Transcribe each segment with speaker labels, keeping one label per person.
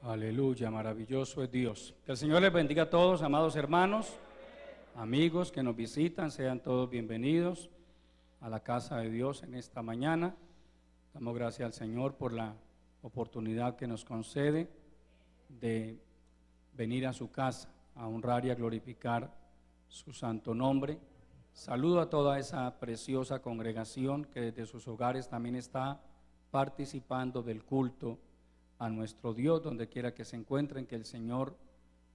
Speaker 1: Aleluya, maravilloso es Dios. Que el Señor les bendiga a todos, amados hermanos, amigos que nos visitan, sean todos bienvenidos a la casa de Dios en esta mañana. Damos gracias al Señor por la oportunidad que nos concede de venir a su casa a honrar y a glorificar su santo nombre. Saludo a toda esa preciosa congregación que desde sus hogares también está participando del culto a nuestro Dios, donde quiera que se encuentren, que el Señor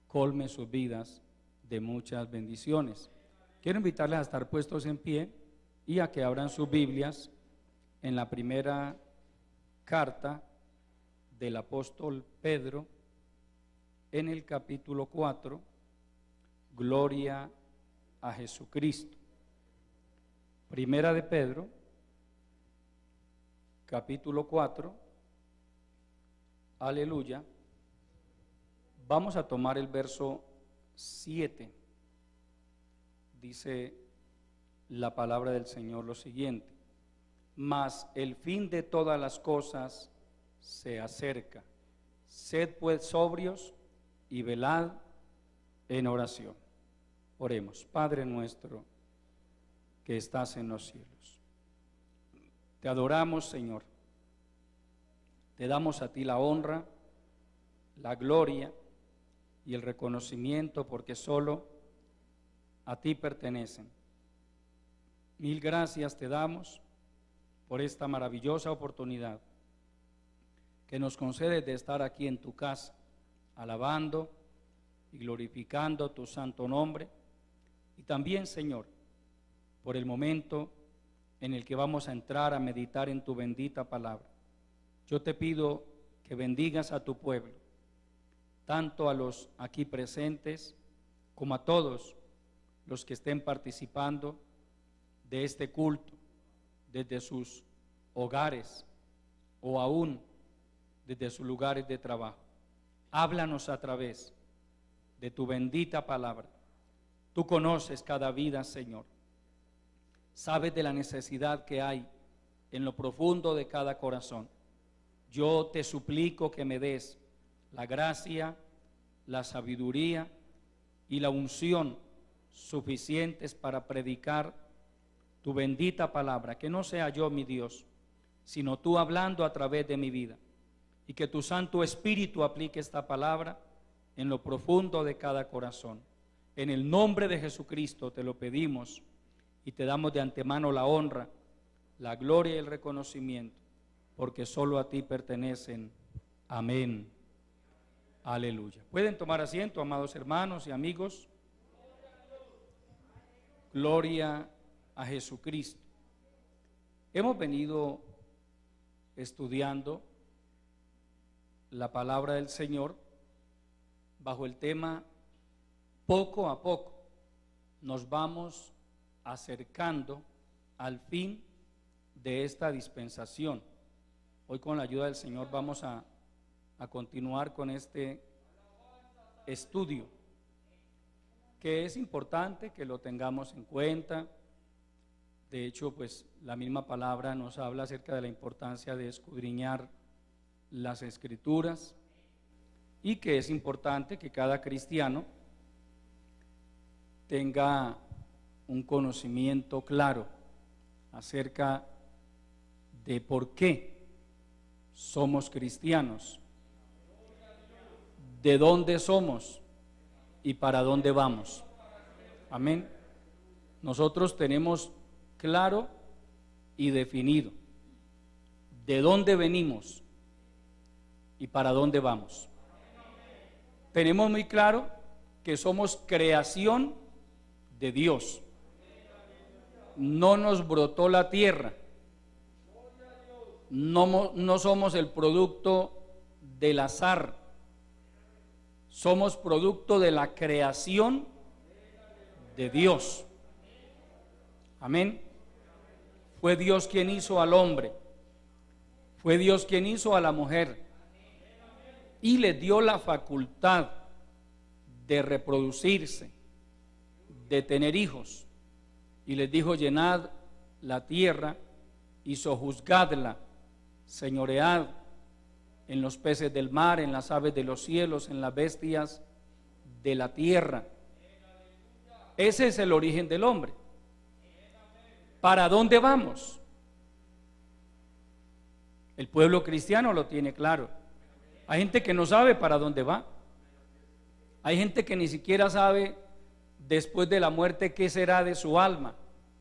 Speaker 1: colme sus vidas de muchas bendiciones. Quiero invitarles a estar puestos en pie y a que abran sus Biblias en la primera carta del apóstol Pedro, en el capítulo 4, Gloria a Jesucristo. Primera de Pedro, capítulo 4, aleluya. Vamos a tomar el verso 7. Dice la palabra del Señor lo siguiente: mas el fin de todas las cosas se acerca. Sed pues sobrios y velad en oración. Oremos. Padre nuestro que estás en los cielos, te adoramos, Señor. Te damos a ti la honra, la gloria y el reconocimiento, porque solo a ti pertenecen. Mil gracias te damos por esta maravillosa oportunidad que nos concedes de estar aquí en tu casa, alabando y glorificando tu santo nombre. Y también, Señor, por el momento en el que vamos a entrar a meditar en tu bendita palabra. Yo te pido que bendigas a tu pueblo, tanto a los aquí presentes como a todos los que estén participando de este culto desde sus hogares o aún desde sus lugares de trabajo. Háblanos a través de tu bendita palabra. Tú conoces cada vida, Señor. Sabes de la necesidad que hay en lo profundo de cada corazón. Yo te suplico que me des la gracia, la sabiduría y la unción suficientes para predicar tu bendita palabra, que no sea yo, mi Dios, sino tú hablando a través de mi vida, y que tu Santo Espíritu aplique esta palabra en lo profundo de cada corazón. En el nombre de Jesucristo te lo pedimos y te damos de antemano la honra, la gloria y el reconocimiento, porque solo a ti pertenecen. Amén. Aleluya. Pueden tomar asiento, amados hermanos y amigos. Gloria a Jesucristo. Hemos venido estudiando la palabra del Señor bajo el tema poco a poco nos vamos acercando al fin de esta dispensación. Hoy, con la ayuda del Señor, vamos a continuar con este estudio, que es importante que lo tengamos en cuenta. De hecho, pues la misma palabra nos habla acerca de la importancia de escudriñar las Escrituras, y que es importante que cada cristiano tenga un conocimiento claro acerca de por qué somos cristianos, de dónde somos y para dónde vamos. Amén. Nosotros tenemos claro y definido de dónde venimos y para dónde vamos. Tenemos muy claro que somos creación de Dios. No nos brotó la tierra. No somos el producto del azar. Somos producto de la creación de Dios. Amén. Fue Dios quien hizo al hombre. Fue Dios quien hizo a la mujer. Y le dio la facultad de reproducirse, de tener hijos. Y les dijo: llenad la tierra y sojuzgadla, señoread en los peces del mar, en las aves de los cielos, en las bestias de la tierra. Ese es el origen del hombre. ¿Para dónde vamos? El pueblo cristiano lo tiene claro. Hay gente que no sabe para dónde va. Hay gente que ni siquiera sabe después de la muerte qué será de su alma.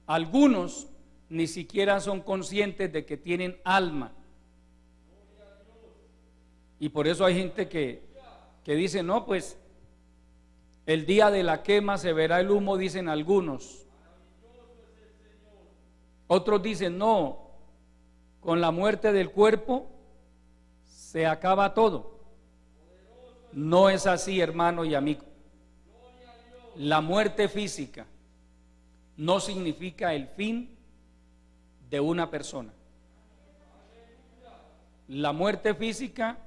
Speaker 1: Algunos ni siquiera son conscientes de que tienen alma. Y por eso hay gente que dice, no, pues el día de la quema se verá el humo, dicen algunos. Otros dicen, no, con la muerte del cuerpo se acaba todo. No es así, hermano y amigo. La muerte física no significa el fin de una persona. La muerte física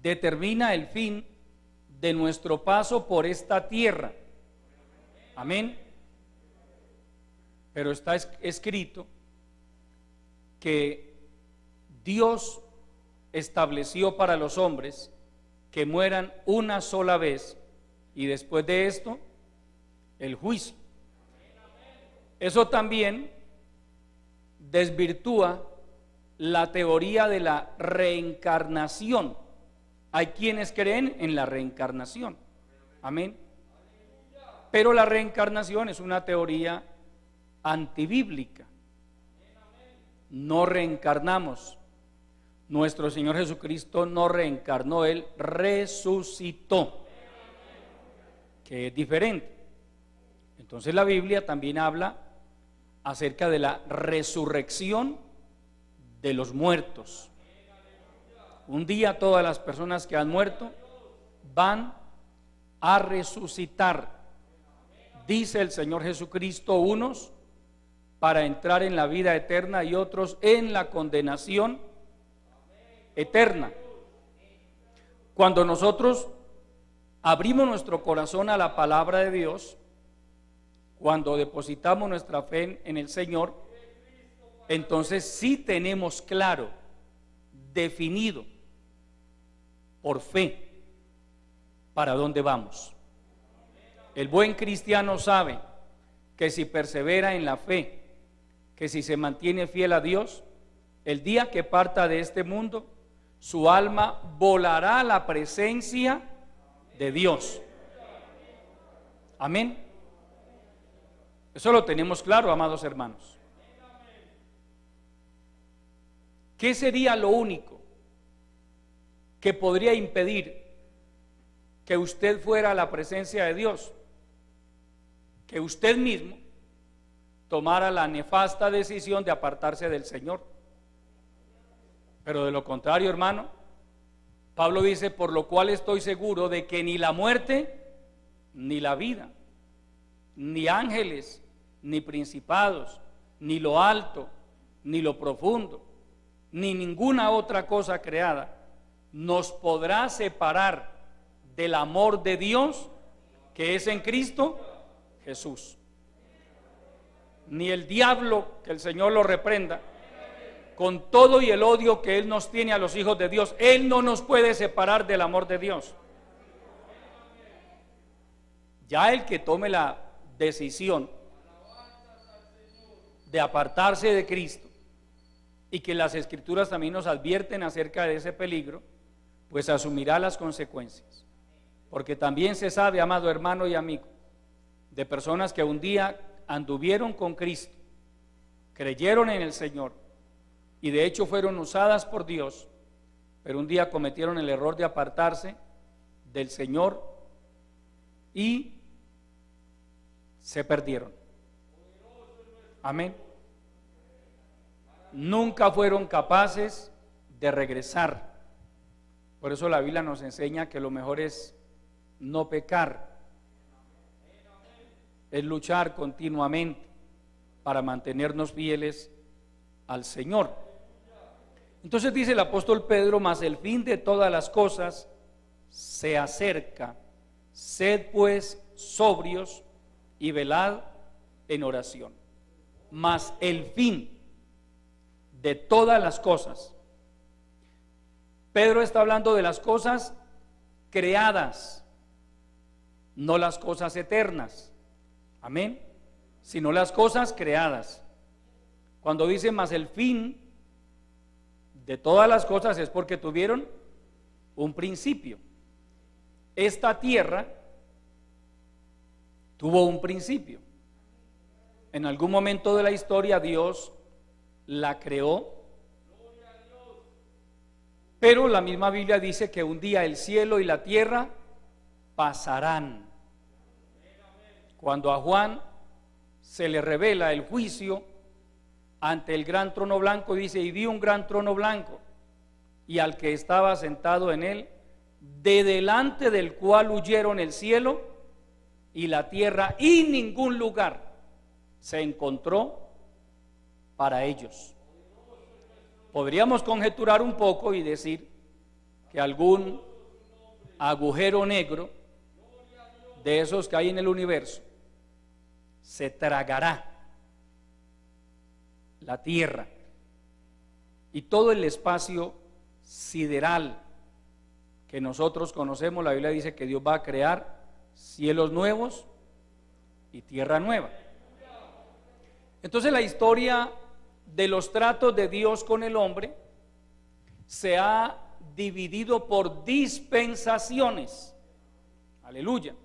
Speaker 1: determina el fin de nuestro paso por esta tierra. Amén. Pero está escrito que Dios estableció para los hombres que mueran una sola vez y después de esto el juicio. Eso también desvirtúa la teoría de la reencarnación. Hay quienes creen en la reencarnación. Amén. Pero la reencarnación es una teoría antibíblica. No reencarnamos. Nuestro Señor Jesucristo no reencarnó, Él resucitó, que es diferente. Entonces la Biblia también habla acerca de la resurrección de los muertos. Un día todas las personas que han muerto van a resucitar. Dice el Señor Jesucristo, unos para entrar en la vida eterna y otros en la condenación eterna. Cuando nosotros abrimos nuestro corazón a la palabra de Dios, cuando depositamos nuestra fe en el Señor, entonces sí tenemos claro, definido por fe para dónde vamos. El buen cristiano sabe que si persevera en la fe, que si se mantiene fiel a Dios, el día que parta de este mundo, su alma volará a la presencia de Dios. Amén. Eso lo tenemos claro, amados hermanos. ¿Qué sería lo único que podría impedir que usted fuera a la presencia de Dios? Que usted mismo tomara la nefasta decisión de apartarse del Señor. Pero de lo contrario, hermano, Pablo dice, por lo cual estoy seguro de que ni la muerte, ni la vida, ni ángeles, ni principados, ni lo alto, ni lo profundo, ni ninguna otra cosa creada nos podrá separar del amor de Dios que es en Cristo Jesús. Ni el diablo, que el Señor lo reprenda, con todo y el odio que Él nos tiene a los hijos de Dios, Él no nos puede separar del amor de Dios. Ya el que tome la decisión de apartarse de Cristo, y que las Escrituras también nos advierten acerca de ese peligro, pues asumirá las consecuencias. Porque también se sabe, amado hermano y amigo, de personas que un día anduvieron con Cristo, creyeron en el Señor y de hecho fueron usadas por Dios, pero un día cometieron el error de apartarse del Señor y se perdieron. Amén. Nunca fueron capaces de regresar. Por eso la Biblia nos enseña que lo mejor es no pecar, es luchar continuamente para mantenernos fieles al Señor. Entonces dice el apóstol Pedro, mas el fin de todas las cosas se acerca, sed pues sobrios y velad en oración. Mas el fin de todas las cosas, Pedro está hablando de las cosas creadas, no las cosas eternas, amén, sino las cosas creadas. Cuando dice más el fin de todas las cosas es porque tuvieron un principio. Esta tierra tuvo un principio. En algún momento de la historia Dios la creó, pero la misma Biblia dice que un día el cielo y la tierra pasarán. Cuando a Juan se le revela el juicio ante el gran trono blanco, dice: y vi un gran trono blanco y al que estaba sentado en él, de delante del cual huyeron el cielo y la tierra, y ningún lugar se encontró para ellos. Podríamos conjeturar un poco y decir que algún agujero negro de esos que hay en el universo se tragará la tierra y todo el espacio sideral que nosotros conocemos. La Biblia dice que Dios va a crear cielos nuevos y tierra nueva. Entonces la historia de los tratos de Dios con el hombre se ha dividido por dispensaciones. Aleluya.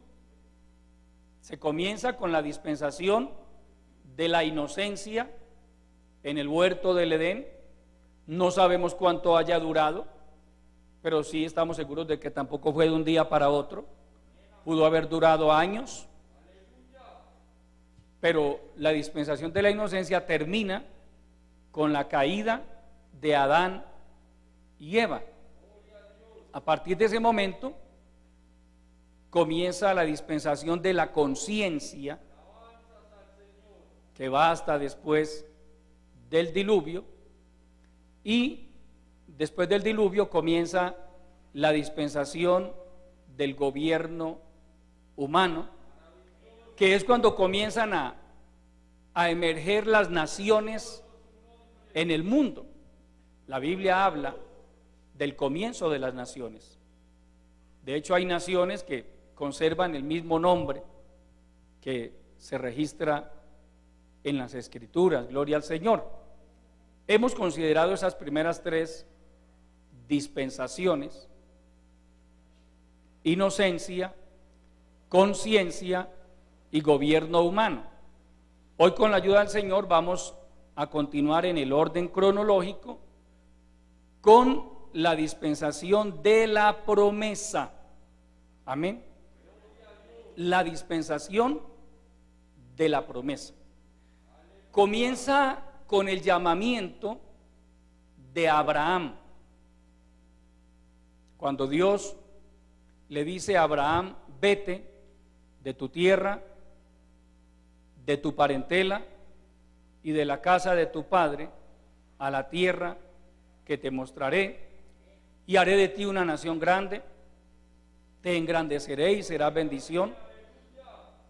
Speaker 1: Se comienza con la dispensación de la inocencia en el huerto del Edén. No sabemos cuánto haya durado, pero sí estamos seguros de que tampoco fue de un día para otro. Pudo haber durado años, pero la dispensación de la inocencia termina con la caída de Adán y Eva. A partir de ese momento comienza la dispensación de la conciencia, que va hasta después del diluvio, y después del diluvio comienza la dispensación del gobierno humano, que es cuando comienzan a emerger las naciones en el mundo. La Biblia habla del comienzo de las naciones. De hecho, hay naciones que conservan el mismo nombre que se registra en las Escrituras. Gloria al Señor. Hemos considerado esas primeras tres dispensaciones: inocencia, conciencia y gobierno humano. Hoy, con la ayuda del Señor, vamos a continuar en el orden cronológico con la dispensación de la promesa. Amén. La dispensación de la promesa comienza con el llamamiento de Abraham. Cuando Dios le dice a Abraham: vete de tu tierra, de tu parentela y de la casa de tu padre a la tierra que te mostraré, y haré de ti una nación grande, te engrandeceré y serás bendición,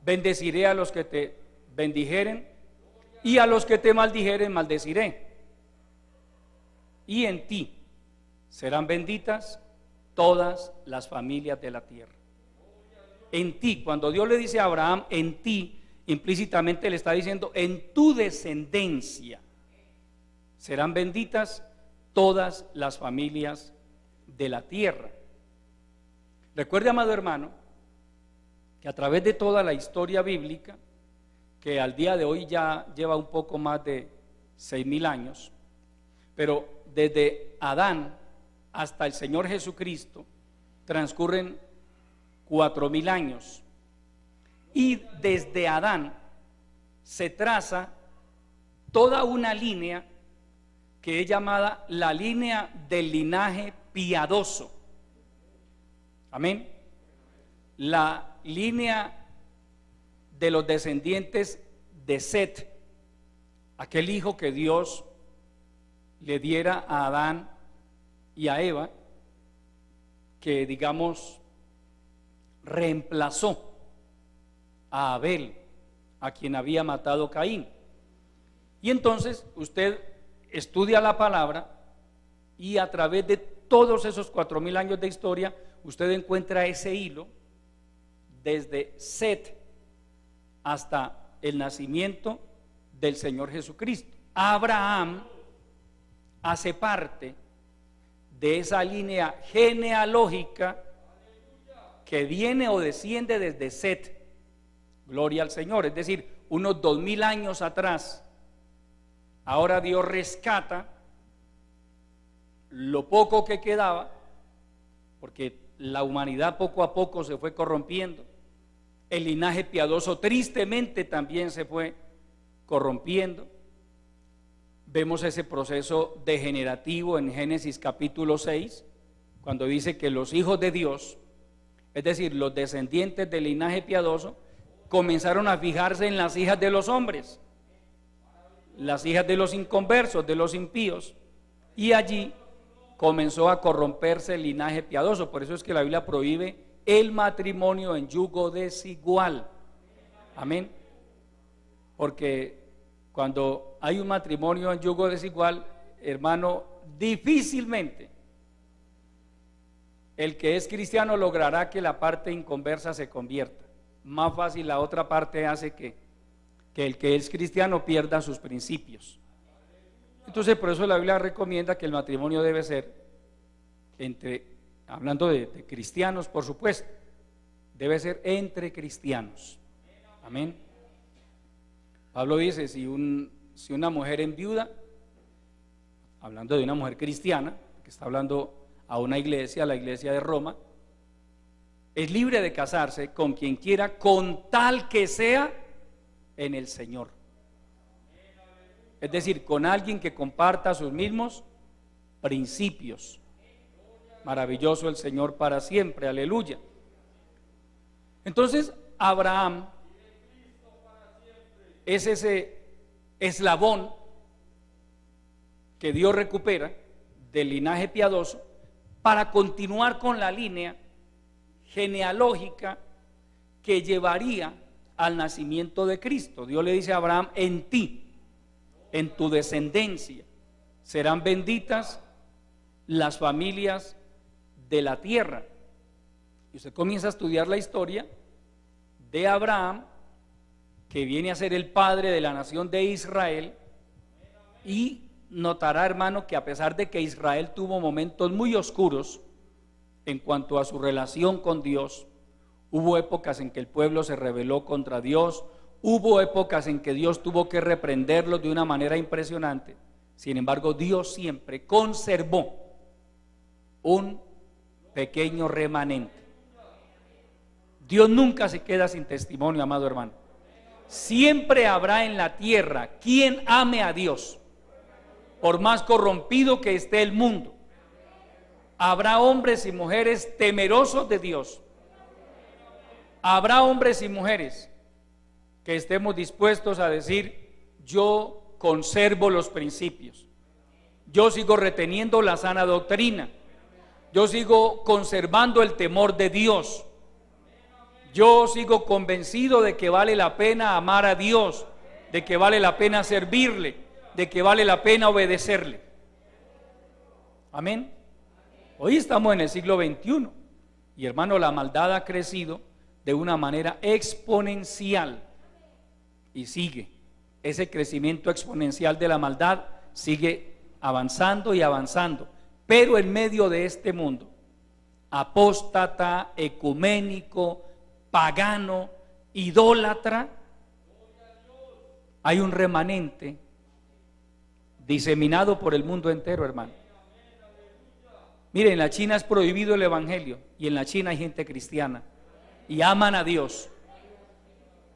Speaker 1: bendeciré a los que te bendijeren y a los que te maldijeren maldeciré, y en ti serán benditas todas las familias de la tierra. En ti, cuando Dios le dice a Abraham en ti, implícitamente le está diciendo en tu descendencia serán benditas todas las familias de la tierra. Recuerde, amado hermano, que a través de toda la historia bíblica, que al día de hoy ya lleva un poco más de 6.000 años, pero desde Adán hasta el Señor Jesucristo transcurren 4.000 años, y desde Adán se traza toda una línea que es llamada la línea del linaje piadoso. Amén. La línea de los descendientes de Set, aquel hijo que Dios le diera a Adán y a Eva, que digamos reemplazó a Abel, a quien había matado Caín. Y entonces usted estudia la palabra y a través de todos esos 4000 años de historia, usted encuentra ese hilo desde Set hasta el nacimiento del Señor Jesucristo. Abraham hace parte de esa línea genealógica que viene o desciende desde Set. Gloria al Señor, es decir, unos 2000 años atrás. Ahora Dios rescata lo poco que quedaba, porque la humanidad poco a poco se fue corrompiendo. El linaje piadoso tristemente también se fue corrompiendo. Vemos ese proceso degenerativo en Génesis capítulo 6, cuando dice que los hijos de Dios, es decir, los descendientes del linaje piadoso, comenzaron a fijarse en las hijas de los hombres, las hijas de los inconversos, de los impíos, y allí comenzó a corromperse el linaje piadoso. Por eso es que la Biblia prohíbe el matrimonio en yugo desigual. Amén. Porque cuando hay un matrimonio en yugo desigual, hermano, difícilmente el que es cristiano logrará que la parte inconversa se convierta. Más fácil la otra parte hace que el que es cristiano pierda sus principios. Entonces por eso la Biblia recomienda que el matrimonio debe ser hablando de cristianos, por supuesto, debe ser entre cristianos. Amén. Pablo dice, si una mujer enviuda, hablando de una mujer cristiana, que está hablando a una iglesia, la iglesia de Roma, es libre de casarse con quien quiera, con tal que sea en el Señor. Es decir, con alguien que comparta sus mismos principios. Maravilloso el Señor para siempre, aleluya. Entonces, Abraham es ese eslabón que Dios recupera del linaje piadoso para continuar con la línea genealógica que llevaría al nacimiento de Cristo. Dios le dice a Abraham: en ti, en tu descendencia, serán benditas las familias de la tierra. Y usted comienza a estudiar la historia de Abraham, que viene a ser el padre de la nación de Israel, y notará, hermano, que a pesar de que Israel tuvo momentos muy oscuros en cuanto a su relación con Dios, hubo épocas en que el pueblo se rebeló contra Dios, hubo épocas en que Dios tuvo que reprenderlos de una manera impresionante. Sin embargo, Dios siempre conservó un pequeño remanente. Dios nunca se queda sin testimonio, amado hermano. Siempre habrá en la tierra quien ame a Dios, por más corrompido que esté el mundo. Habrá hombres y mujeres temerosos de Dios. Habrá hombres y mujeres que estemos dispuestos a decir: yo conservo los principios, yo sigo reteniendo la sana doctrina, yo sigo conservando el temor de Dios, yo sigo convencido de que vale la pena amar a Dios, de que vale la pena servirle, de que vale la pena obedecerle. Amén. Hoy estamos en el siglo XXI y, hermano, la maldad ha crecido de una manera exponencial y sigue. Ese crecimiento exponencial de la maldad sigue avanzando y avanzando, pero en medio de este mundo apóstata, ecuménico, pagano, idólatra, hay un remanente diseminado por el mundo entero, hermano. Miren, en la China es prohibido el evangelio y en la China hay gente cristiana y aman a Dios.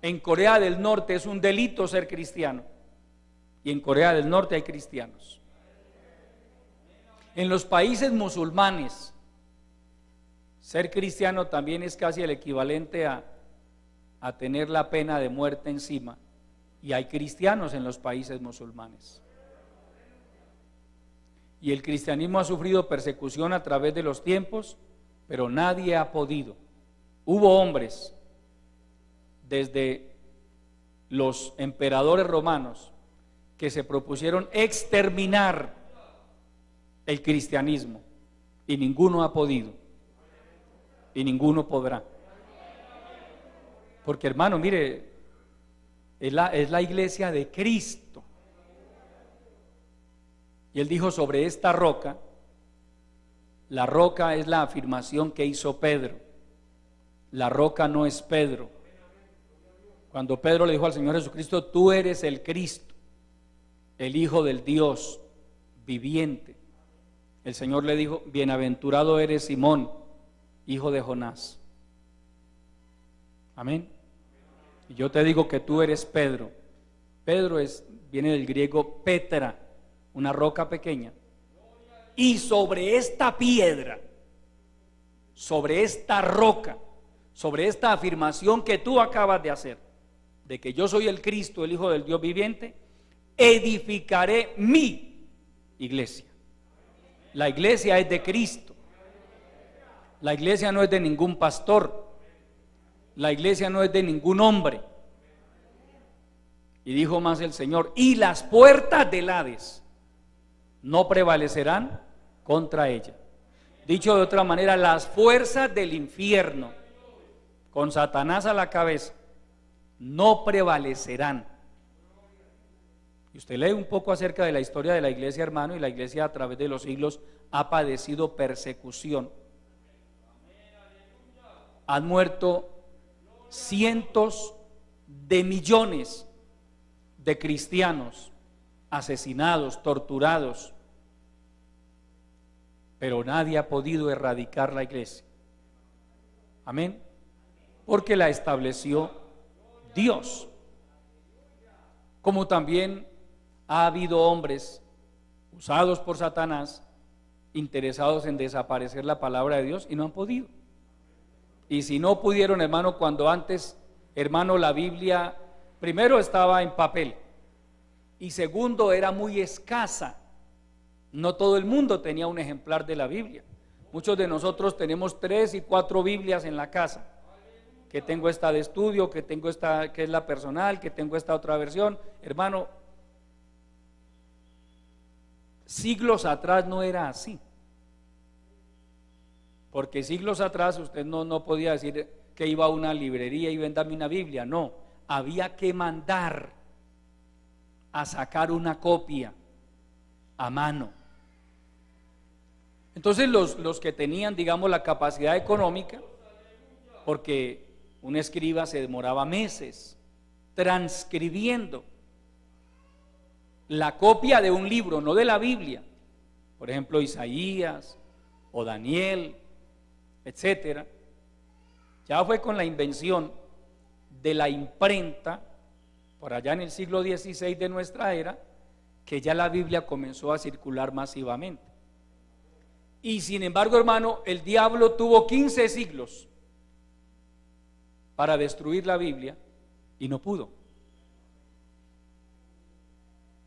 Speaker 1: En Corea del Norte es un delito ser cristiano y en Corea del Norte hay cristianos. En los países musulmanes, ser cristiano también es casi el equivalente a tener la pena de muerte encima, y hay cristianos en los países musulmanes. Y el cristianismo ha sufrido persecución a través de los tiempos, pero nadie ha podido. Hubo hombres desde los emperadores romanos que se propusieron exterminar el cristianismo, y ninguno ha podido, y ninguno podrá. Porque hermano, mire, es la iglesia de Cristo. Y él dijo: sobre esta roca, la roca es la afirmación que hizo Pedro. La roca no es Pedro. Cuando Pedro le dijo al Señor Jesucristo: tú eres el Cristo, el Hijo del Dios viviente, el Señor le dijo: bienaventurado eres Simón, hijo de Jonás. Amén. Y yo te digo que tú eres Pedro. Pedro viene del griego Petra, una roca pequeña. Y sobre esta piedra, sobre esta roca, sobre esta afirmación que tú acabas de hacer, de que yo soy el Cristo, el Hijo del Dios viviente, edificaré mi iglesia. La iglesia es de Cristo. La iglesia no es de ningún pastor. La iglesia no es de ningún hombre. Y dijo más el Señor: y las puertas del Hades no prevalecerán contra ella. Dicho de otra manera, las fuerzas del infierno, con Satanás a la cabeza, no prevalecerán. Y usted lee un poco acerca de la historia de la iglesia, hermano, y la iglesia a través de los siglos ha padecido persecución. Han muerto cientos de millones de cristianos asesinados, torturados, pero nadie ha podido erradicar la iglesia. Amén. Porque la estableció Dios. Como también ha habido hombres usados por Satanás, interesados en desaparecer la palabra de Dios, y no han podido. Y si no pudieron, hermano, cuando antes, hermano, la Biblia primero estaba en papel y segundo era muy escasa. No todo el mundo tenía un ejemplar de la Biblia. Muchos de nosotros tenemos 3 y 4 Biblias en la casa. Que tengo esta de estudio, que tengo esta que es la personal, que tengo esta otra versión. Hermano, siglos atrás no era así. Porque siglos atrás usted no podía decir que iba a una librería y vendame una Biblia. No, había que mandar a sacar una copia a mano. Entonces los que tenían, digamos, la capacidad económica, porque un escriba se demoraba meses transcribiendo la copia de un libro, no de la Biblia, por ejemplo Isaías o Daniel, etcétera. Ya fue con la invención de la imprenta, por allá en el siglo XVI de nuestra era, que ya la Biblia comenzó a circular masivamente. Y sin embargo, hermano, el diablo tuvo 15 siglos para destruir la Biblia y no pudo.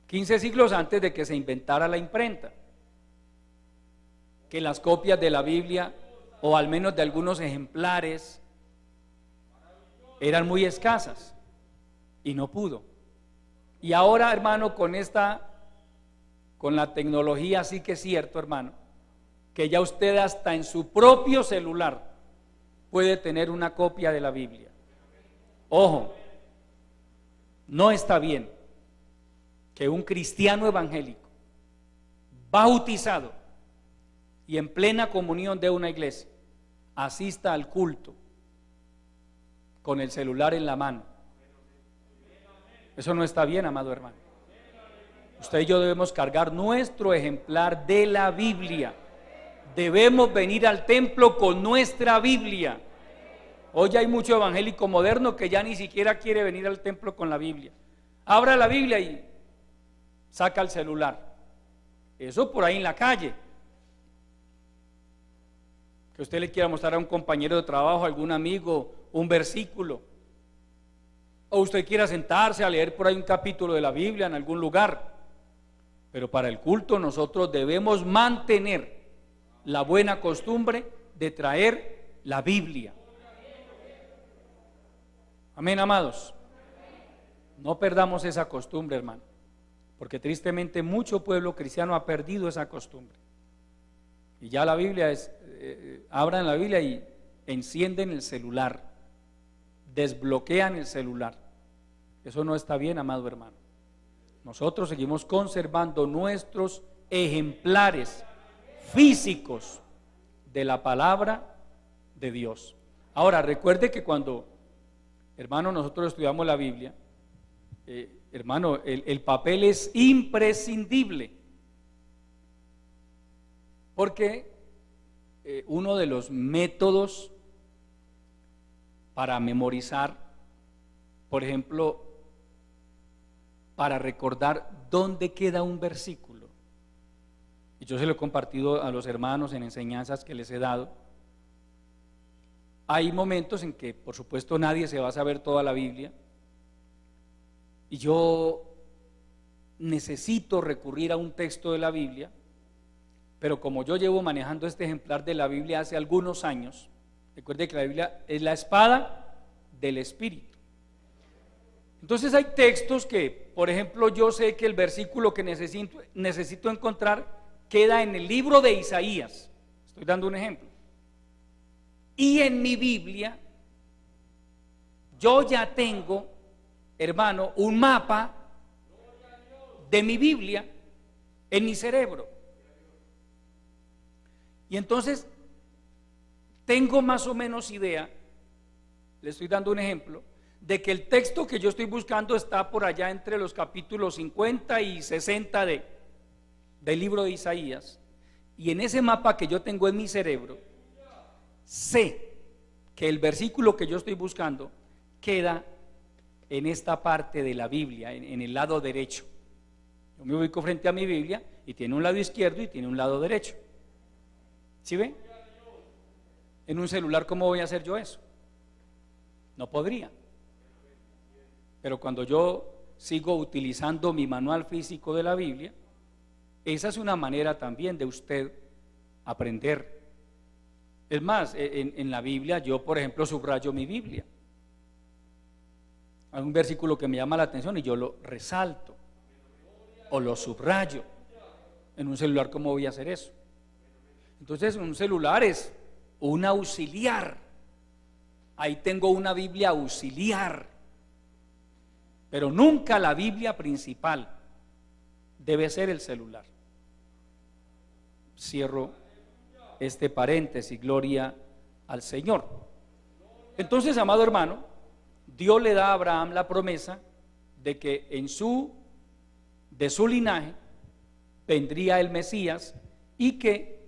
Speaker 1: 15 siglos antes de que se inventara la imprenta, que las copias de la Biblia, o al menos de algunos ejemplares, eran muy escasas y no pudo. Y ahora, hermano, con la tecnología, sí que es cierto, hermano, que ya usted hasta en su propio celular puede tener una copia de la Biblia. Ojo, no está bien que un cristiano evangélico bautizado y en plena comunión de una iglesia asista al culto con el celular en la mano. Eso no está bien, amado hermano. Usted y yo debemos cargar nuestro ejemplar de la Biblia. Debemos venir al templo con nuestra Biblia. Hoy hay mucho evangélico moderno que ya ni siquiera quiere venir al templo con la Biblia. Abra la Biblia y saca el celular. Eso por ahí en la calle. Que usted le quiera mostrar a un compañero de trabajo, a algún amigo, un versículo. O usted quiera sentarse a leer por ahí un capítulo de la Biblia en algún lugar. Pero para el culto nosotros debemos mantener la buena costumbre de traer la Biblia. Amén, amados. No perdamos esa costumbre, hermano, porque tristemente mucho pueblo cristiano ha perdido esa costumbre. Y ya la Biblia es, abran la Biblia y encienden el celular, desbloquean el celular. Eso no está bien, amado hermano. Nosotros seguimos conservando nuestros ejemplares físicos de la palabra de Dios. Ahora, recuerde que cuando, hermano, nosotros estudiamos la Biblia, hermano, el papel es imprescindible, porque uno de los métodos para memorizar, por ejemplo, para recordar dónde queda un versículo, y yo se lo he compartido a los hermanos en enseñanzas que les he dado, hay momentos en que, por supuesto, nadie se va a saber toda la Biblia, y yo necesito recurrir a un texto de la Biblia, pero como yo llevo manejando este ejemplar de la Biblia hace algunos años, recuerde que la Biblia es la espada del Espíritu. Entonces hay textos que, por ejemplo, yo sé que el versículo que necesito encontrar queda en el libro de Isaías, estoy dando un ejemplo, y en mi Biblia yo ya tengo, hermano, un mapa de mi Biblia en mi cerebro. Y entonces tengo más o menos idea, le estoy dando un ejemplo, de que el texto que yo estoy buscando está por allá entre los capítulos 50 y 60 del libro de Isaías. Y en ese mapa que yo tengo en mi cerebro, sé que el versículo que yo estoy buscando queda en esta parte de la Biblia, en el lado derecho. Yo me ubico frente a mi Biblia y tiene un lado izquierdo y tiene un lado derecho. ¿Sí ve? En un celular, ¿cómo voy a hacer yo eso? No podría. Pero cuando yo sigo utilizando mi manual físico de la Biblia, esa es una manera también de usted aprender. Es más, en la Biblia yo, por ejemplo, subrayo mi Biblia. Hay un versículo que me llama la atención y yo lo resalto o lo subrayo. En un celular, ¿cómo voy a hacer eso? Entonces, un celular es un auxiliar. Ahí tengo una Biblia auxiliar, pero nunca la Biblia principal. Debe ser el celular. Cierro este paréntesis, gloria al Señor. Entonces, amado hermano, Dios le da a Abraham la promesa de que de su linaje vendría el Mesías y que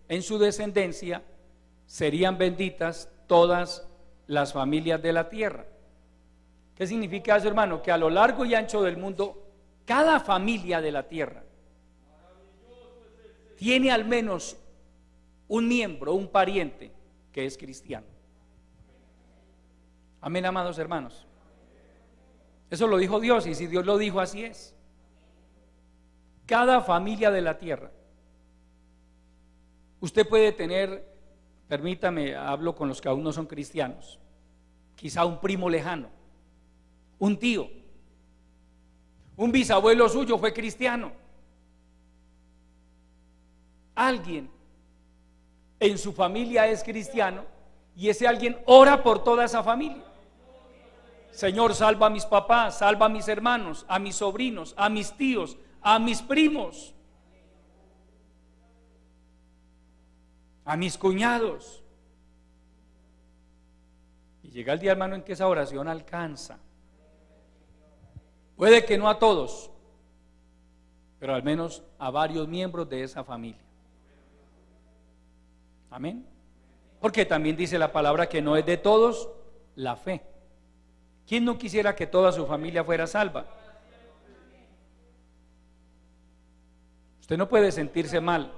Speaker 1: en su descendencia serían benditas todas las familias de la tierra. ¿Qué significa eso, hermano? Que a lo largo y ancho del mundo, cada familia de la tierra tiene al menos un miembro, un pariente que es cristiano. Amén, amados hermanos. Eso lo dijo Dios, y si Dios lo dijo, así es. Cada familia de la tierra. Usted puede tener, permítame, hablo con los que aún no son cristianos, quizá un primo lejano, un tío, un bisabuelo suyo fue cristiano, alguien en su familia es cristiano y ese alguien ora por toda esa familia. Señor, salva a mis papás, salva a mis hermanos, a mis sobrinos, a mis tíos, a mis primos, a mis cuñados. Y llega el día, hermano, en que esa oración alcanza. Puede que no a todos, pero al menos a varios miembros de esa familia. Amén. Porque también dice la palabra que no es de todos la fe. ¿Quién no quisiera que toda su familia fuera salva? Usted no puede sentirse mal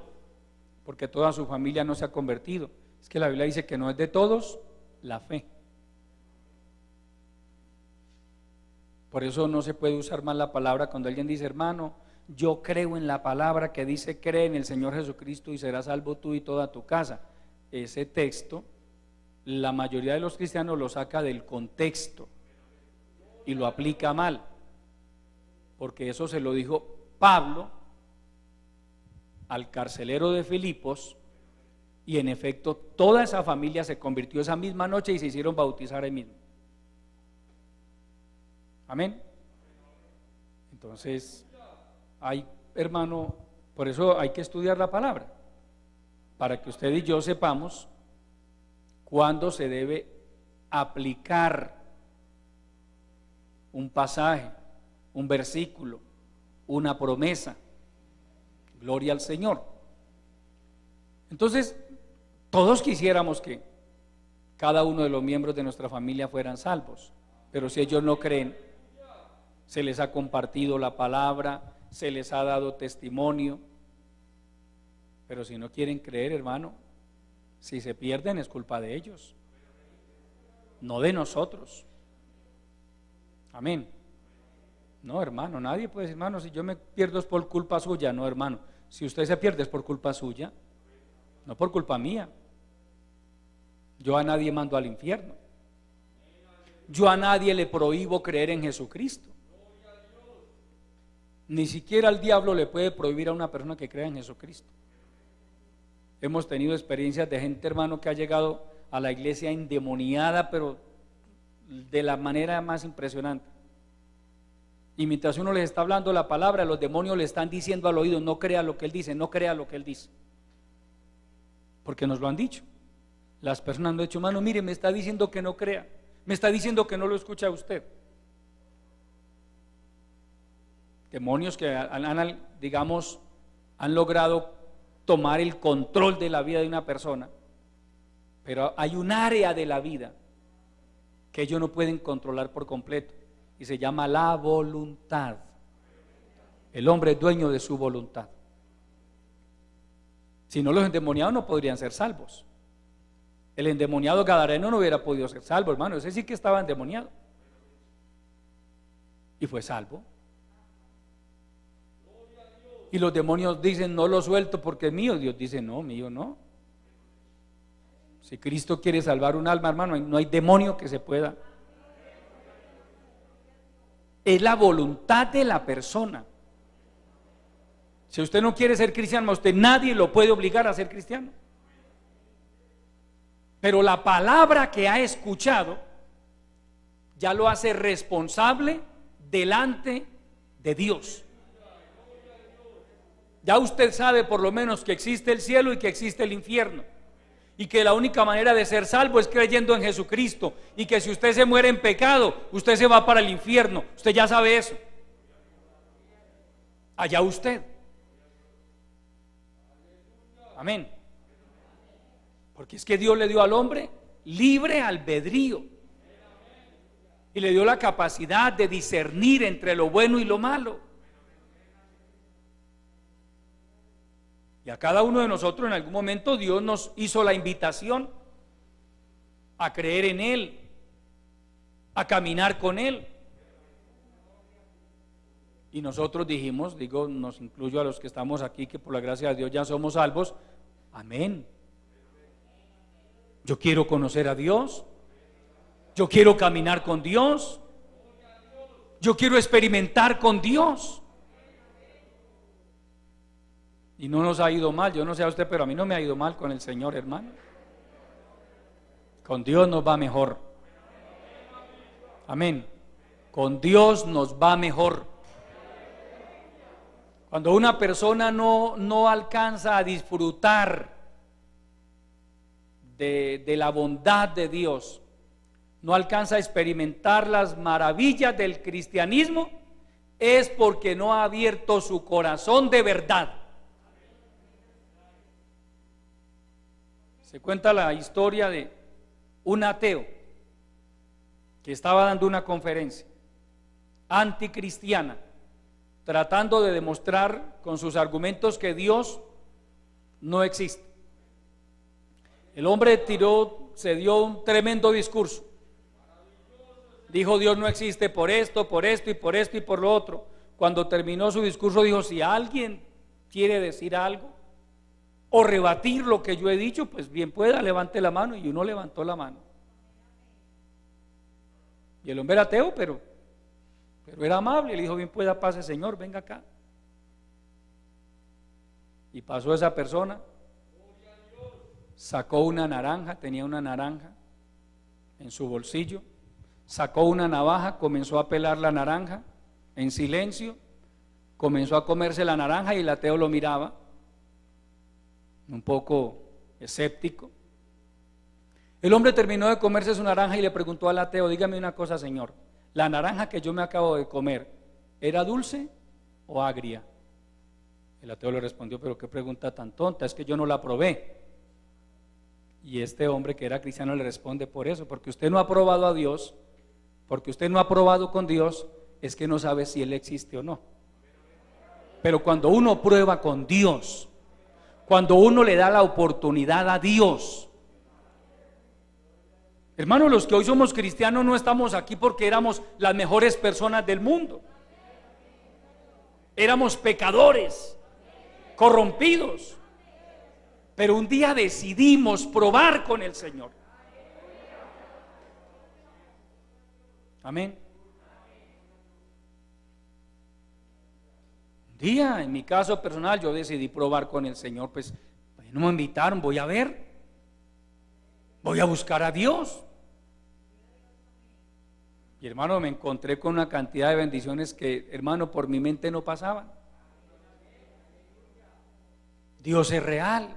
Speaker 1: porque toda su familia no se ha convertido. Es que la Biblia dice que no es de todos la fe. Por eso no se puede usar mal la palabra cuando alguien dice, hermano, yo creo en la palabra que dice, cree en el Señor Jesucristo y serás salvo tú y toda tu casa. Ese texto, la mayoría de los cristianos lo saca del contexto y lo aplica mal, porque eso se lo dijo Pablo al carcelero de Filipos, y en efecto toda esa familia se convirtió esa misma noche y se hicieron bautizar ahí mismo. Amén. Entonces, hermano, por eso hay que estudiar la palabra, para que usted y yo sepamos cuándo se debe aplicar un pasaje, un versículo, una promesa. Gloria al Señor. Entonces, todos quisiéramos que cada uno de los miembros de nuestra familia fueran salvos, pero si ellos no creen, se les ha compartido la palabra, se les ha dado testimonio, pero si no quieren creer, hermano, si se pierden es culpa de ellos, no de nosotros. Amén. No, hermano, nadie puede decir, hermano, si yo me pierdo es por culpa suya. No, hermano, si usted se pierde es por culpa suya, no por culpa mía. Yo a nadie mando al infierno. Yo a nadie le prohíbo creer en Jesucristo. Ni siquiera el diablo le puede prohibir a una persona que crea en Jesucristo. Hemos tenido experiencias de gente, hermano, que ha llegado a la iglesia endemoniada, pero de la manera más impresionante. Y mientras uno les está hablando la palabra, los demonios le están diciendo al oído: no crea lo que él dice, no crea lo que él dice. Porque nos lo han dicho. Las personas han dicho: hermano, mire, me está diciendo que no crea, me está diciendo que no lo escucha a usted. Demonios que han logrado tomar el control de la vida de una persona, pero hay un área de la vida que ellos no pueden controlar por completo, y se llama la voluntad. El hombre es dueño de su voluntad. Si no, los endemoniados no podrían ser salvos. El endemoniado gadareno no hubiera podido ser salvo, hermano. Ese sí que estaba endemoniado y fue salvo. Y los demonios dicen: no lo suelto porque es mío. Dios dice: no, mío no. Si Cristo quiere salvar un alma, hermano, no hay demonio que se pueda. Es la voluntad de la persona. Si usted no quiere ser cristiano, a usted nadie lo puede obligar a ser cristiano. Pero la palabra que ha escuchado ya lo hace responsable delante de Dios. Ya usted sabe por lo menos que existe el cielo y que existe el infierno, y que la única manera de ser salvo es creyendo en Jesucristo, y que si usted se muere en pecado, usted se va para el infierno. Usted ya sabe eso. Allá usted. Amén. Porque es que Dios le dio al hombre libre albedrío y le dio la capacidad de discernir entre lo bueno y lo malo. Y a cada uno de nosotros en algún momento Dios nos hizo la invitación a creer en Él, a caminar con Él. Y nosotros dijimos, nos incluyo a los que estamos aquí, que por la gracia de Dios ya somos salvos. Amén. Yo quiero conocer a Dios. Yo quiero caminar con Dios. Yo quiero experimentar con Dios. Y no nos ha ido mal. Yo no sé a usted, pero a mí no me ha ido mal con el Señor, hermano. Con Dios nos va mejor. Amén. Con Dios nos va mejor. Cuando una persona no alcanza a disfrutar de la bondad de Dios, no alcanza a experimentar las maravillas del cristianismo, es porque no ha abierto su corazón de verdad. Se cuenta la historia de un ateo que estaba dando una conferencia anticristiana, tratando de demostrar con sus argumentos que Dios no existe. El hombre se dio un tremendo discurso. Dijo: Dios no existe por esto y por esto y por lo otro. Cuando terminó su discurso dijo: si alguien quiere decir algo o rebatir lo que yo he dicho, pues bien pueda, levante la mano. Y uno levantó la mano. Y el hombre era ateo, pero era amable. Le dijo: bien pueda, pase, señor, venga acá. Y pasó esa persona, sacó una naranja, tenía una naranja en su bolsillo, sacó una navaja, comenzó a pelar la naranja en silencio, comenzó a comerse la naranja y el ateo lo miraba, un poco escéptico. El hombre terminó de comerse su naranja y le preguntó al ateo: dígame una cosa, señor, ¿la naranja que yo me acabo de comer era dulce o agria? El ateo le respondió: pero qué pregunta tan tonta, es que yo no la probé. Y este hombre, que era cristiano, le responde: por eso, porque usted no ha probado a Dios, porque usted no ha probado con Dios, es que no sabe si Él existe o no. Pero cuando uno prueba con Dios, cuando uno le da la oportunidad a Dios, hermanos, los que hoy somos cristianos no estamos aquí porque éramos las mejores personas del mundo. Éramos pecadores, corrompidos, pero un día decidimos probar con el Señor. Amén. Un día, en mi caso personal, yo decidí probar con el Señor. Pues no me invitaron, voy a ver, voy a buscar a Dios. Y hermano, me encontré con una cantidad de bendiciones que, hermano, por mi mente no pasaban. Dios es real,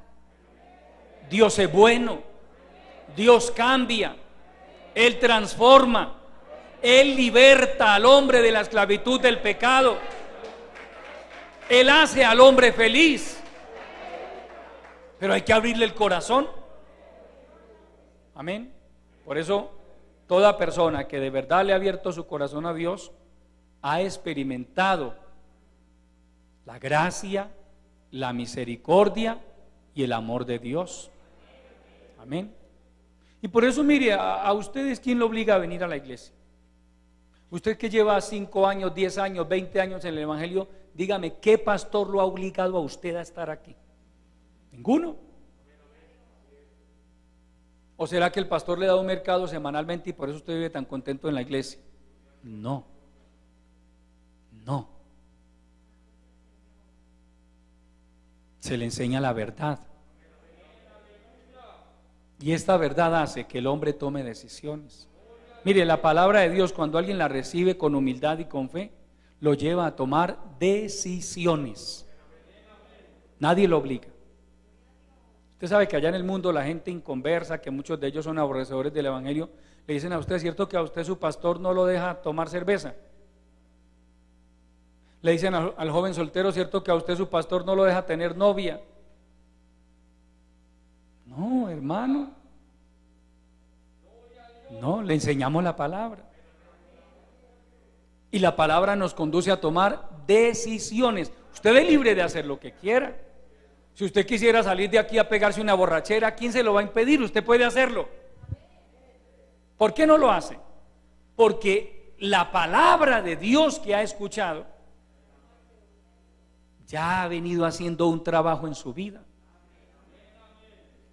Speaker 1: Dios es bueno, Dios cambia, Él transforma, Él liberta al hombre de la esclavitud del pecado, Él hace al hombre feliz, pero hay que abrirle el corazón. Amén. Por eso toda persona que de verdad le ha abierto su corazón a Dios ha experimentado la gracia, la misericordia y el amor de Dios. Amén. Y por eso, mire, a ustedes, ¿quién lo obliga a venir a la iglesia? Usted que lleva 5 años, 10 años, 20 años en el evangelio, dígame, ¿qué pastor lo ha obligado a usted a estar aquí? Ninguno. ¿O será que el pastor le da un mercado semanalmente y por eso usted vive tan contento en la iglesia? No, no. Se le enseña la verdad. Y esta verdad hace que el hombre tome decisiones. Mire, la palabra de Dios, cuando alguien la recibe con humildad y con fe, lo lleva a tomar decisiones. Nadie lo obliga. Usted sabe que allá en el mundo la gente inconversa, que muchos de ellos son aborrecedores del evangelio, le dicen a usted: ¿cierto que a usted su pastor no lo deja tomar cerveza? Le dicen al joven soltero: ¿cierto que a usted su pastor no lo deja tener novia? No, hermano. No, le enseñamos la palabra. Y la palabra nos conduce a tomar decisiones. Usted es libre de hacer lo que quiera. Si usted quisiera salir de aquí a pegarse una borrachera, ¿quién se lo va a impedir? Usted puede hacerlo. ¿Por qué no lo hace? Porque la palabra de Dios que ha escuchado ya ha venido haciendo un trabajo en su vida.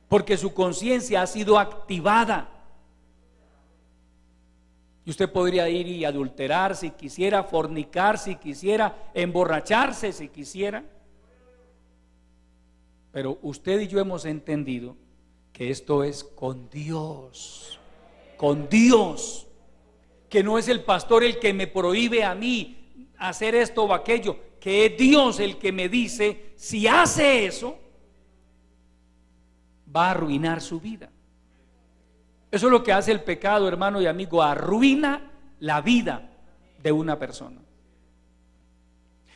Speaker 1: Porque su conciencia ha sido activada. Y usted podría ir y adulterar si quisiera, fornicar si quisiera, emborracharse si quisiera. Pero usted y yo hemos entendido que esto es con Dios, que no es el pastor el que me prohíbe a mí hacer esto o aquello, que es Dios el que me dice: si hace eso, va a arruinar su vida. Eso es lo que hace el pecado, hermano y amigo: arruina la vida de una persona.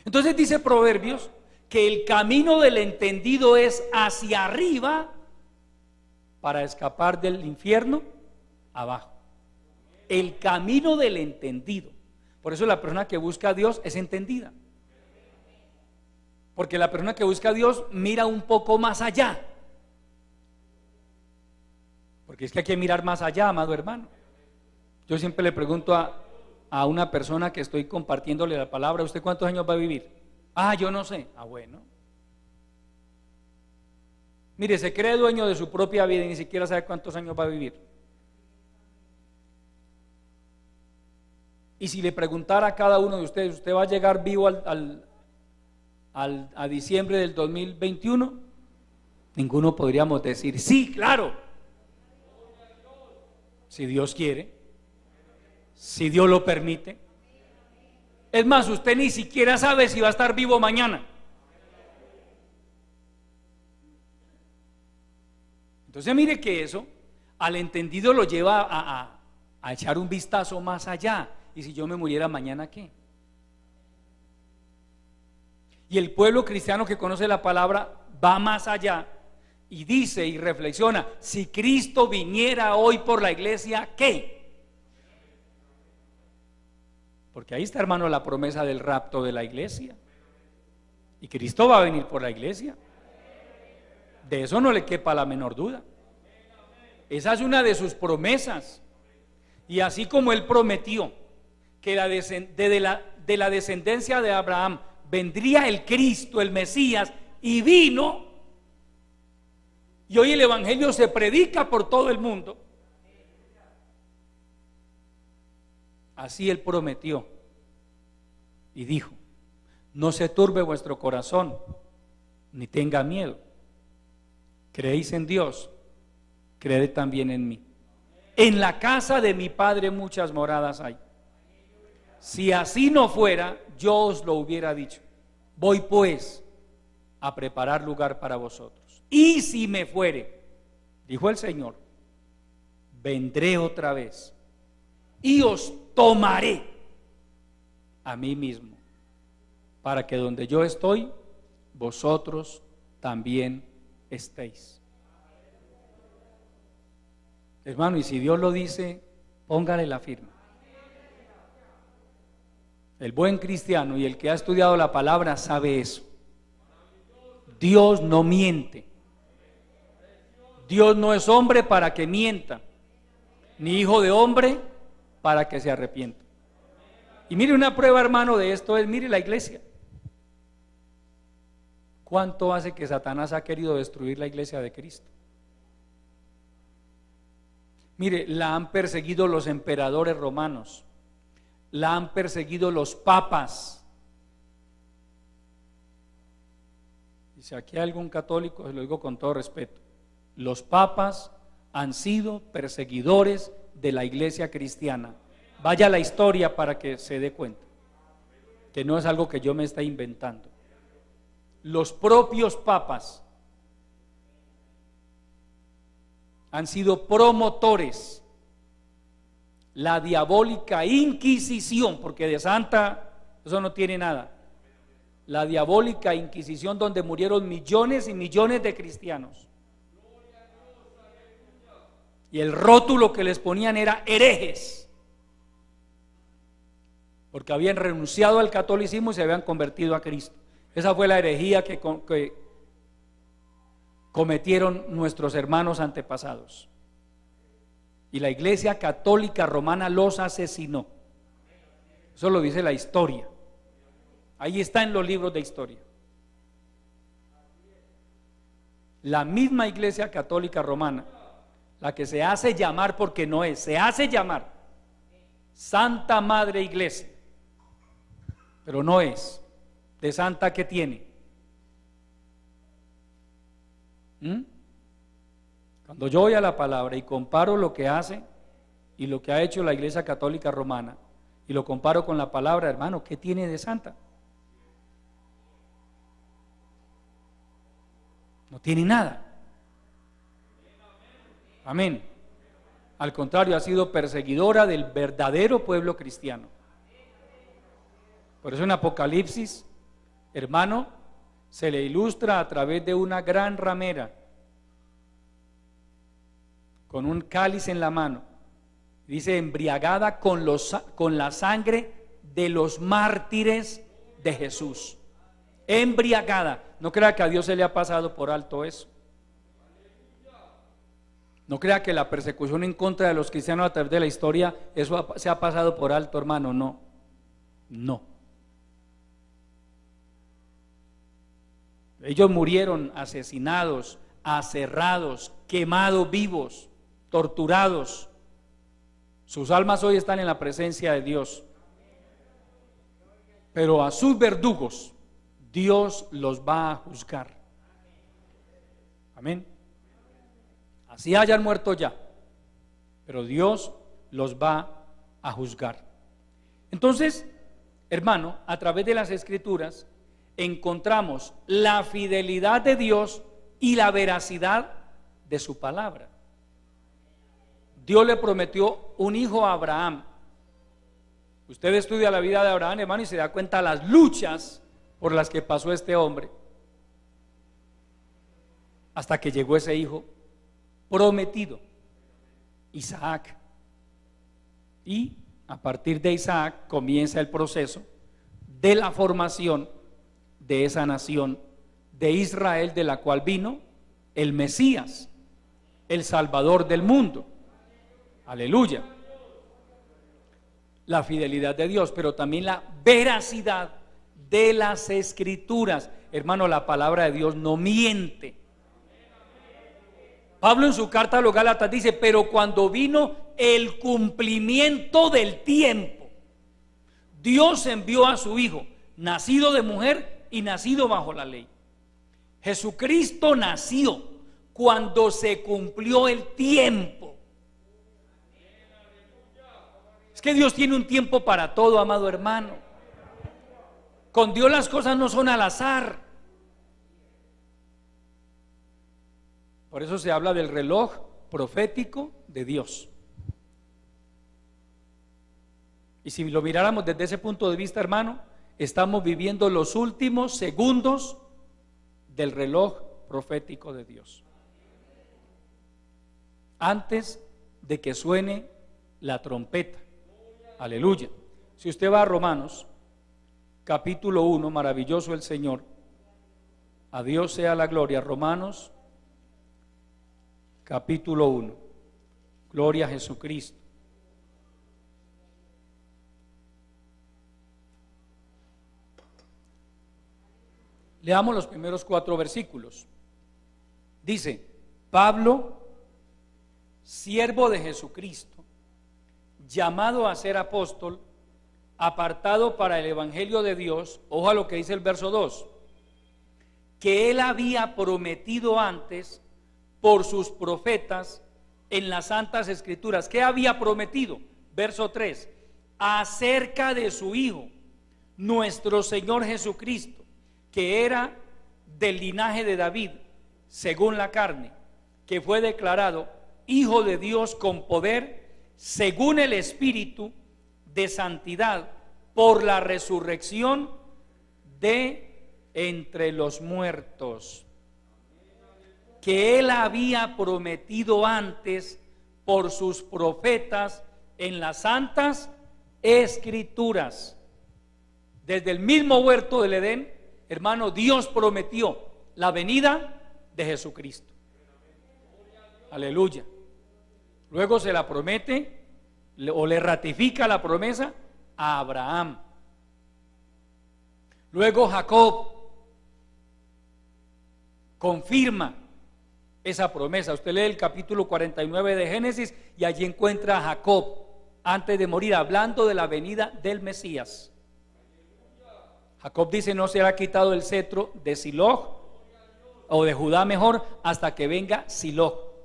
Speaker 1: Entonces dice Proverbios que el camino del entendido es hacia arriba para escapar del infierno abajo. El camino del entendido. Por eso la persona que busca a Dios es entendida. Porque la persona que busca a Dios mira un poco más allá. Porque es que hay que mirar más allá, amado hermano. Yo siempre le pregunto a una persona que estoy compartiéndole la palabra: ¿usted cuántos años va a vivir? Yo no sé. Bueno. Mire, se cree dueño de su propia vida y ni siquiera sabe cuántos años va a vivir. Y si le preguntara a cada uno de ustedes: ¿usted va a llegar vivo a diciembre del 2021, ninguno podríamos decir, sí, claro. Si Dios quiere, si Dios lo permite. Es más, usted ni siquiera sabe si va a estar vivo mañana. Entonces mire que eso al entendido lo lleva a echar un vistazo más allá. ¿Y si yo me muriera mañana qué? Y el pueblo cristiano que conoce la palabra va más allá y dice y reflexiona: si Cristo viniera hoy por la iglesia, ¿qué? Porque ahí está, hermano, la promesa del rapto de la iglesia. Y Cristo va a venir por la iglesia. De eso no le quepa la menor duda. Esa es una de sus promesas. Y así como Él prometió que de la descendencia de Abraham vendría el Cristo, el Mesías, y vino, y hoy el evangelio se predica por todo el mundo, así Él prometió y dijo: no se turbe vuestro corazón, ni tenga miedo. Creéis en Dios, creed también en mí. En la casa de mi Padre muchas moradas hay. Si así no fuera, yo os lo hubiera dicho. Voy pues a preparar lugar para vosotros. Y si me fuere, dijo el Señor, vendré otra vez y os tomaré a mí mismo, para que donde yo estoy, vosotros también estéis. Hermano, y si Dios lo dice, póngale la firma. El buen cristiano y el que ha estudiado la palabra sabe eso. Dios no miente. Dios no es hombre para que mienta, ni hijo de hombre para que se arrepienta. Y mire, una prueba, hermano, de esto es, mire la iglesia. ¿Cuánto hace que Satanás ha querido destruir la iglesia de Cristo? Mire, la han perseguido los emperadores romanos, la han perseguido los papas. Y si aquí hay algún católico, se lo digo con todo respeto, los papas han sido perseguidores de la iglesia cristiana. Vaya a la historia para que se dé cuenta que no es algo que yo me esté inventando. Los propios papas han sido promotores. La diabólica Inquisición, porque de santa eso no tiene nada. La diabólica Inquisición, donde murieron millones y millones de cristianos. Y el rótulo que les ponían era herejes, porque habían renunciado al catolicismo y se habían convertido a Cristo. Esa fue la herejía que cometieron nuestros hermanos antepasados. Y la Iglesia Católica Romana los asesinó. Eso lo dice la historia. Ahí está en los libros de historia. La misma Iglesia Católica Romana, la que se hace llamar, porque no es, se hace llamar Santa Madre Iglesia, pero no es. ¿De santa qué tiene? Cuando yo voy a la palabra y comparo lo que hace y lo que ha hecho la Iglesia Católica Romana y lo comparo con la palabra, hermano, ¿qué tiene de santa? No tiene nada. Amén. Al contrario, ha sido perseguidora del verdadero pueblo cristiano. Por eso en Apocalipsis, hermano, se le ilustra a través de una gran ramera con un cáliz en la mano. Dice: embriagada con la sangre de los mártires de Jesús. Embriagada. No crea que a Dios se le ha pasado por alto eso. No crea que la persecución en contra de los cristianos a través de la historia, eso se ha pasado por alto, hermano. No, no. Ellos murieron asesinados, aserrados, quemados vivos, torturados. Sus almas hoy están en la presencia de Dios. Pero a sus verdugos Dios los va a juzgar. Amén. Así hayan muerto ya, pero Dios los va a juzgar. Entonces, hermano, a través de las Escrituras encontramos la fidelidad de Dios y la veracidad de su palabra. Dios le prometió un hijo a Abraham. Usted estudia la vida de Abraham, hermano, y se da cuenta de las luchas por las que pasó este hombre hasta que llegó ese hijo prometido, Isaac. Y a partir de Isaac comienza el proceso de la formación de esa nación de Israel, de la cual vino el Mesías, el Salvador del mundo. Aleluya. La fidelidad de Dios, pero también la veracidad de las Escrituras. Hermano, la palabra de Dios no miente. Pablo en su carta a los Gálatas dice: pero cuando vino el cumplimiento del tiempo, Dios envió a su Hijo, nacido de mujer y nacido bajo la ley. Jesucristo nació cuando se cumplió el tiempo. Es que Dios tiene un tiempo para todo, amado hermano. Con Dios las cosas no son al azar. Por eso se habla del reloj profético de Dios. Y si lo miráramos desde ese punto de vista, hermano, estamos viviendo los últimos segundos del reloj profético de Dios, antes de que suene la trompeta. Aleluya. Si usted va a Romanos capítulo 1, maravilloso el Señor, a Dios sea la gloria. Romanos capítulo 1, gloria a Jesucristo. Leamos los primeros 4 versículos. Dice: Pablo, siervo de Jesucristo, llamado a ser apóstol, apartado para el evangelio de Dios. Ojo a lo que dice el verso 2: que él había prometido antes por sus profetas en las santas escrituras. ¿Qué había prometido? Verso 3: acerca de su Hijo, nuestro Señor Jesucristo, que era del linaje de David, según la carne, que fue declarado Hijo de Dios con poder, según el Espíritu de santidad, por la resurrección de entre los muertos, que él había prometido antes por sus profetas en las santas escrituras. Desde el mismo huerto del Edén, hermano, Dios prometió la venida de Jesucristo. Aleluya. Luego se la promete o le ratifica la promesa a Abraham. Luego Jacob confirma esa promesa. Usted lee el capítulo 49 de Génesis y allí encuentra a Jacob antes de morir hablando de la venida del Mesías. Jacob dice: no será quitado el cetro de Silo, o de Judá mejor, hasta que venga Silo,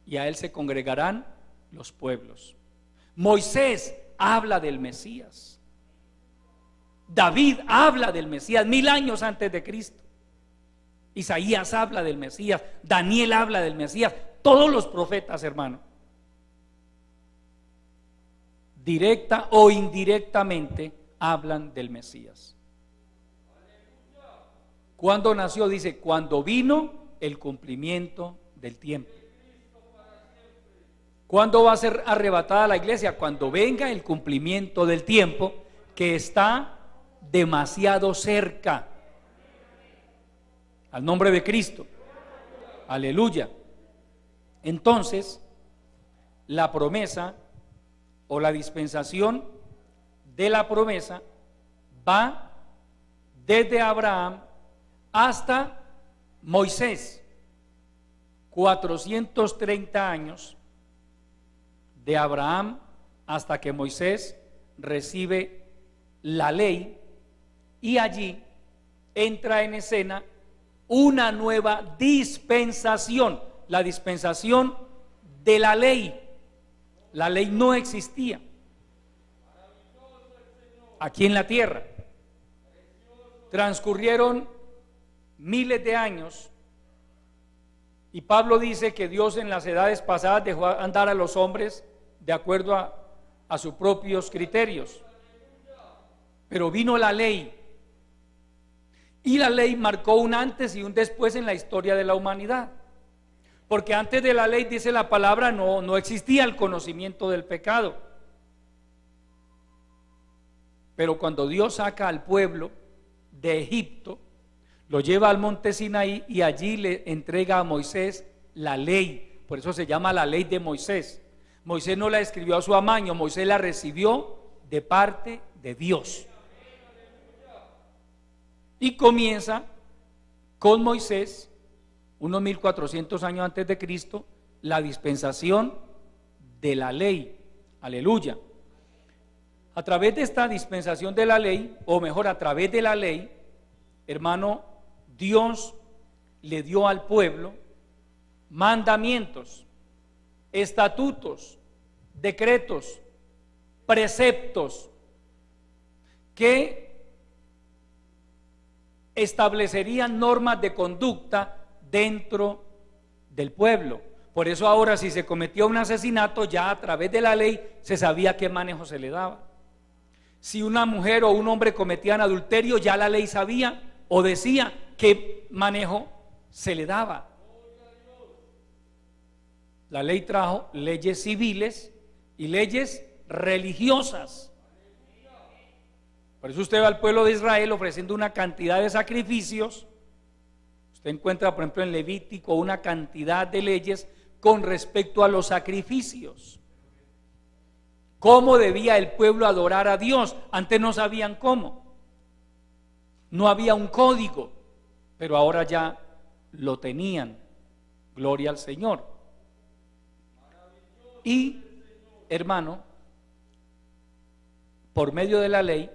Speaker 1: y a él se congregarán los pueblos. Moisés habla del Mesías. David habla del Mesías 1000 años antes de Cristo. Isaías habla del Mesías, Daniel habla del Mesías. Todos los profetas, hermano, directa o indirectamente, hablan del Mesías. ¿Cuándo nació? Dice: cuando vino el cumplimiento del tiempo. ¿Cuándo va a ser arrebatada la iglesia? Cuando venga el cumplimiento del tiempo, que está demasiado cerca. Al nombre de Cristo. Aleluya. Entonces, la promesa o la dispensación de la promesa va desde Abraham hasta Moisés. 430 años de Abraham hasta que Moisés recibe la ley, y allí entra en escena una nueva dispensación, la dispensación de la ley. La ley no existía aquí en la tierra. Transcurrieron miles de años y Pablo dice que Dios en las edades pasadas dejó andar a los hombres de acuerdo a sus propios criterios. Pero vino la ley y la ley marcó un antes y un después en la historia de la humanidad. Porque antes de la ley, dice la palabra, no existía el conocimiento del pecado. Pero cuando Dios saca al pueblo de Egipto, lo lleva al monte Sinaí y allí le entrega a Moisés la ley. Por eso se llama la ley de Moisés. Moisés no la escribió a su amaño, Moisés la recibió de parte de Dios. Y comienza con Moisés, unos 1400 años antes de Cristo, la dispensación de la ley. Aleluya. A través de esta dispensación de la ley, o mejor, a través de la ley, hermano, Dios le dio al pueblo mandamientos, estatutos, decretos, preceptos que establecerían normas de conducta dentro del pueblo. Por eso ahora si se cometía un asesinato, ya a través de la ley se sabía qué manejo se le daba. Si una mujer o un hombre cometían adulterio, ya la ley sabía o decía qué manejo se le daba. La ley trajo leyes civiles y leyes religiosas. Por eso usted va al pueblo de Israel ofreciendo una cantidad de sacrificios. Usted encuentra, por ejemplo, en Levítico una cantidad de leyes con respecto a los sacrificios. ¿Cómo debía el pueblo adorar a Dios? Antes no sabían cómo. No había un código, pero ahora ya lo tenían. Gloria al Señor. Y, hermano, por medio de la ley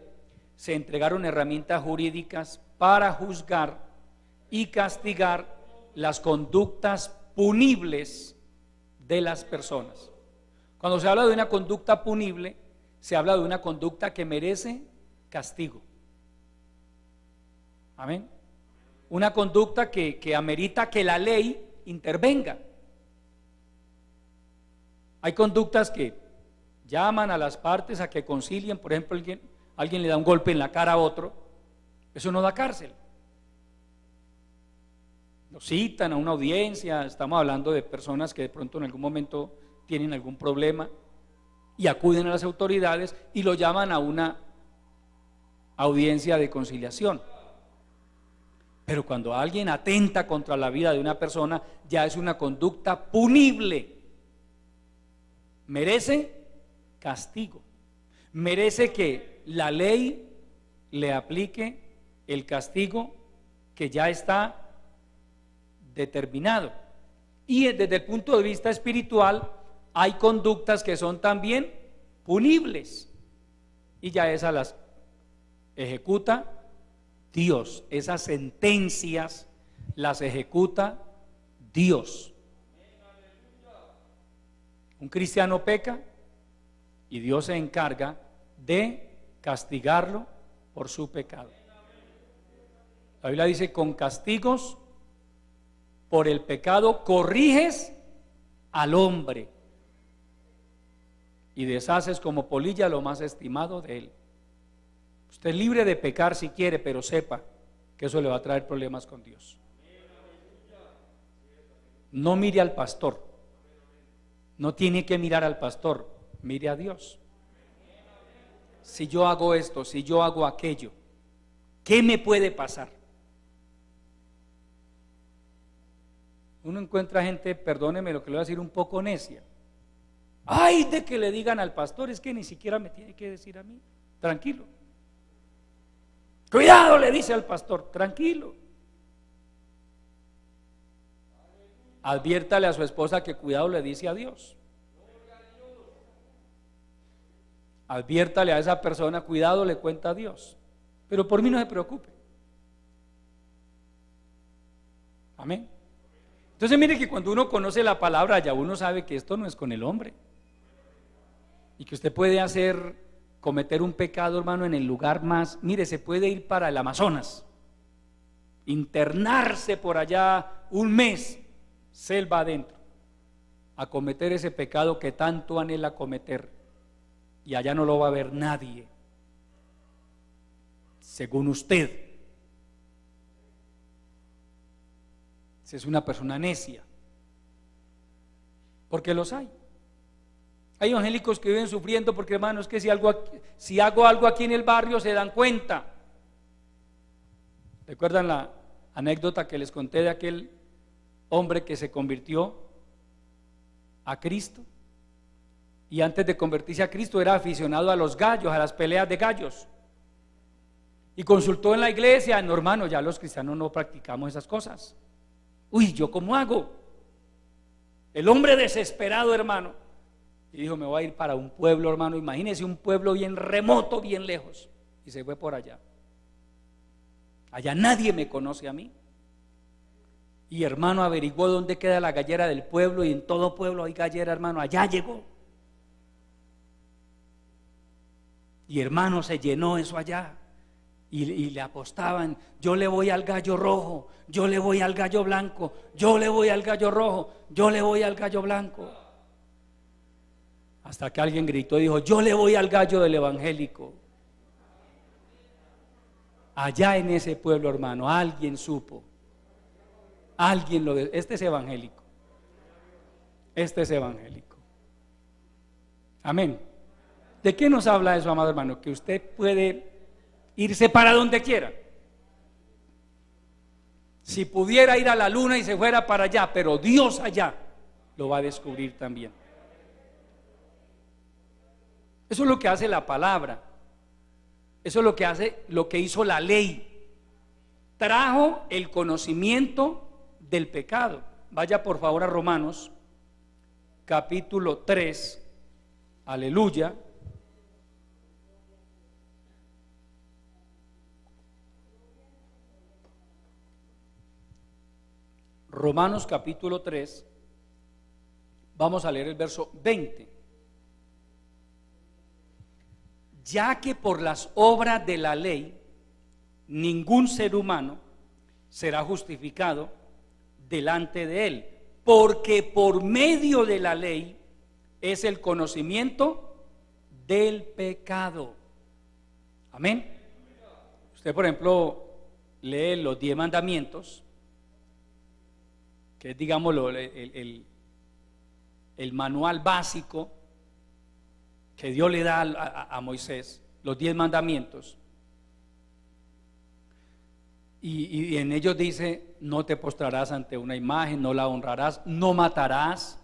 Speaker 1: se entregaron herramientas jurídicas para juzgar y castigar las conductas punibles de las personas. Cuando se habla de una conducta punible, se habla de una conducta que merece castigo. Amén. Una conducta que amerita que la ley intervenga. Hay conductas que llaman a las partes a que concilien. Por ejemplo, alguien le da un golpe en la cara a otro, eso no da cárcel. Lo citan a una audiencia, estamos hablando de personas que de pronto en algún momento tienen algún problema y acuden a las autoridades y lo llaman a una audiencia de conciliación. Pero cuando alguien atenta contra la vida de una persona, ya es una conducta punible. Merece castigo. Merece que la ley le aplique el castigo que ya está determinado. Y desde el punto de vista espiritual, hay conductas que son también punibles. Y ya esas las ejecuta Dios. Esas sentencias las ejecuta Dios. Un cristiano peca y Dios se encarga de castigarlo por su pecado. La Biblia dice: con castigos por el pecado corriges al hombre y deshaces como polilla lo más estimado de él. Usted es libre de pecar si quiere, pero sepa que eso le va a traer problemas con Dios. No mire al pastor, no tiene que mirar al pastor, mire a Dios. Si yo hago esto, si yo hago aquello, ¿qué me puede pasar? Uno encuentra gente, perdóneme lo que le voy a decir, un poco necia. Ay, de que le digan al pastor, es que ni siquiera me tiene que decir a mí. Tranquilo. Cuidado, le dice al pastor, tranquilo. Adviértale a su esposa que cuidado le dice a Dios. Adviértale a esa persona, cuidado le cuenta a Dios. Pero por mí no se preocupe. Amén. Entonces mire que cuando uno conoce la palabra, ya uno sabe que esto no es con el hombre. Y que usted puede cometer un pecado, hermano, en el lugar más, mire, se puede ir para el Amazonas, internarse por allá un mes, selva adentro, a cometer ese pecado que tanto anhela cometer, y allá no lo va a ver nadie, según usted. Si es una persona necia, porque los hay. Hay evangélicos que viven sufriendo porque, hermano, es que si hago algo aquí en el barrio se dan cuenta. ¿Recuerdan la anécdota que les conté de aquel hombre que se convirtió a Cristo? Y antes de convertirse a Cristo era aficionado a los gallos, a las peleas de gallos. Y consultó en la iglesia: no, hermano, ya los cristianos no practicamos esas cosas. Uy, ¿yo cómo hago? El hombre desesperado, hermano, y dijo: me voy a ir para un pueblo, hermano. Imagínese un pueblo bien remoto, bien lejos. Y se fue por allá. Allá nadie me conoce a mí. Y, hermano, averiguó dónde queda la gallera del pueblo, y en todo pueblo hay gallera, hermano. Allá llegó. Y, hermano, se llenó eso allá. Y le apostaban: yo le voy al gallo rojo, yo le voy al gallo blanco, yo le voy al gallo rojo, yo le voy al gallo blanco. Hasta que alguien gritó y dijo: yo le voy al gallo del evangélico. Allá en ese pueblo, hermano, alguien supo. Este es evangélico. Este es evangélico. Amén. ¿De qué nos habla eso, amado hermano? Que usted puede irse para donde quiera. Si pudiera ir a la luna y se fuera para allá, pero Dios allá lo va a descubrir también. Eso es lo que hace la palabra. Eso es lo que hace, lo que hizo la ley. Trajo el conocimiento del pecado. Vaya por favor a Romanos capítulo 3. Aleluya. Romanos capítulo 3, vamos a leer el verso 20. Ya que por las obras de la ley ningún ser humano será justificado delante de él, porque por medio de la ley es el conocimiento del pecado. Amén. Usted, por ejemplo, lee los 10 mandamientos, que es, digámoslo, el manual básico que Dios le da a Moisés, los 10 mandamientos, y en ellos dice: no te postrarás ante una imagen, no la honrarás, no matarás,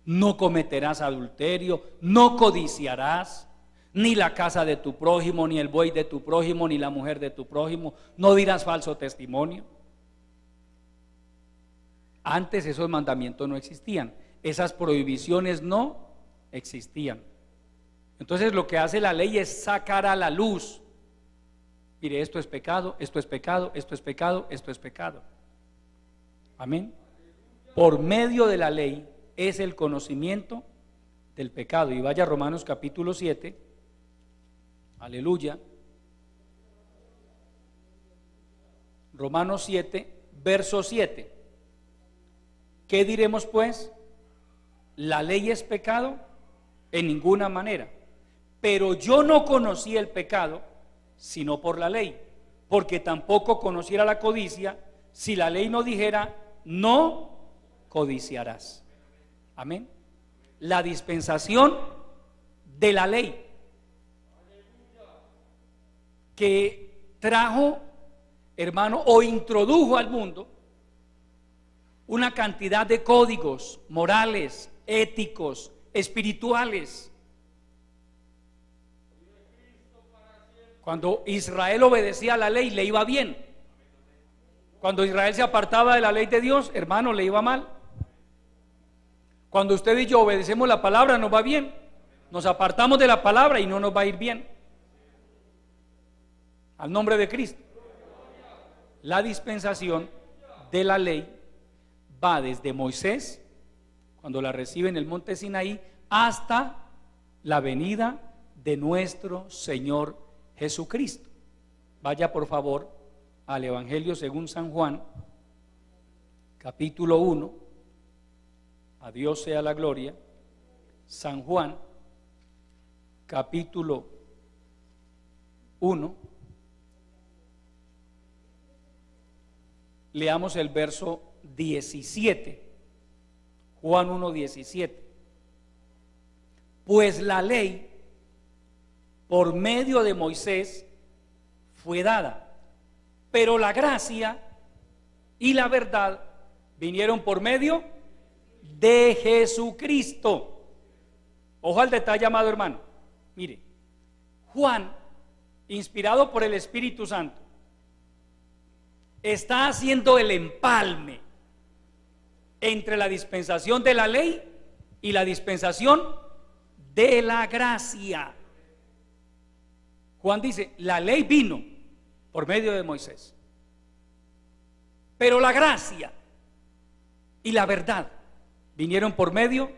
Speaker 1: no cometerás adulterio, no codiciarás, ni la casa de tu prójimo, ni el buey de tu prójimo, ni la mujer de tu prójimo, no dirás falso testimonio. Antes esos mandamientos no existían, esas prohibiciones no existían. Entonces lo que hace la ley es sacar a la luz: mire, esto es pecado, esto es pecado, esto es pecado, esto es pecado. Amén. Por medio de la ley es el conocimiento del pecado. Y vaya a Romanos capítulo 7. Aleluya. Romanos 7, verso 7. ¿Qué diremos pues? ¿La ley es pecado? En ninguna manera. Pero yo no conocí el pecado sino por la ley, porque tampoco conociera la codicia si la ley no dijera: no codiciarás. Amén. La dispensación de la ley que trajo, hermano, o introdujo al mundo una cantidad de códigos morales, éticos, espirituales. Cuando Israel obedecía a la ley, le iba bien. Cuando Israel se apartaba de la ley de Dios, hermano, le iba mal. Cuando usted y yo obedecemos la palabra, nos va bien. Nos apartamos de la palabra y no nos va a ir bien. Al nombre de Cristo. La dispensación de la ley va desde Moisés, cuando la recibe en el monte Sinaí, hasta la venida de nuestro Señor Jesucristo. Vaya por favor al Evangelio según San Juan, capítulo 1, a Dios sea la gloria. San Juan, capítulo 1, leamos el verso 17, Juan 1, 17. Pues la ley por medio de Moisés fue dada, pero la gracia y la verdad vinieron por medio de Jesucristo. Ojo al detalle, amado hermano. Mire, Juan, inspirado por el Espíritu Santo, está haciendo el empalme entre la dispensación de la ley y la dispensación de la gracia. Juan dice, la ley vino por medio de Moisés, pero la gracia y la verdad vinieron por medio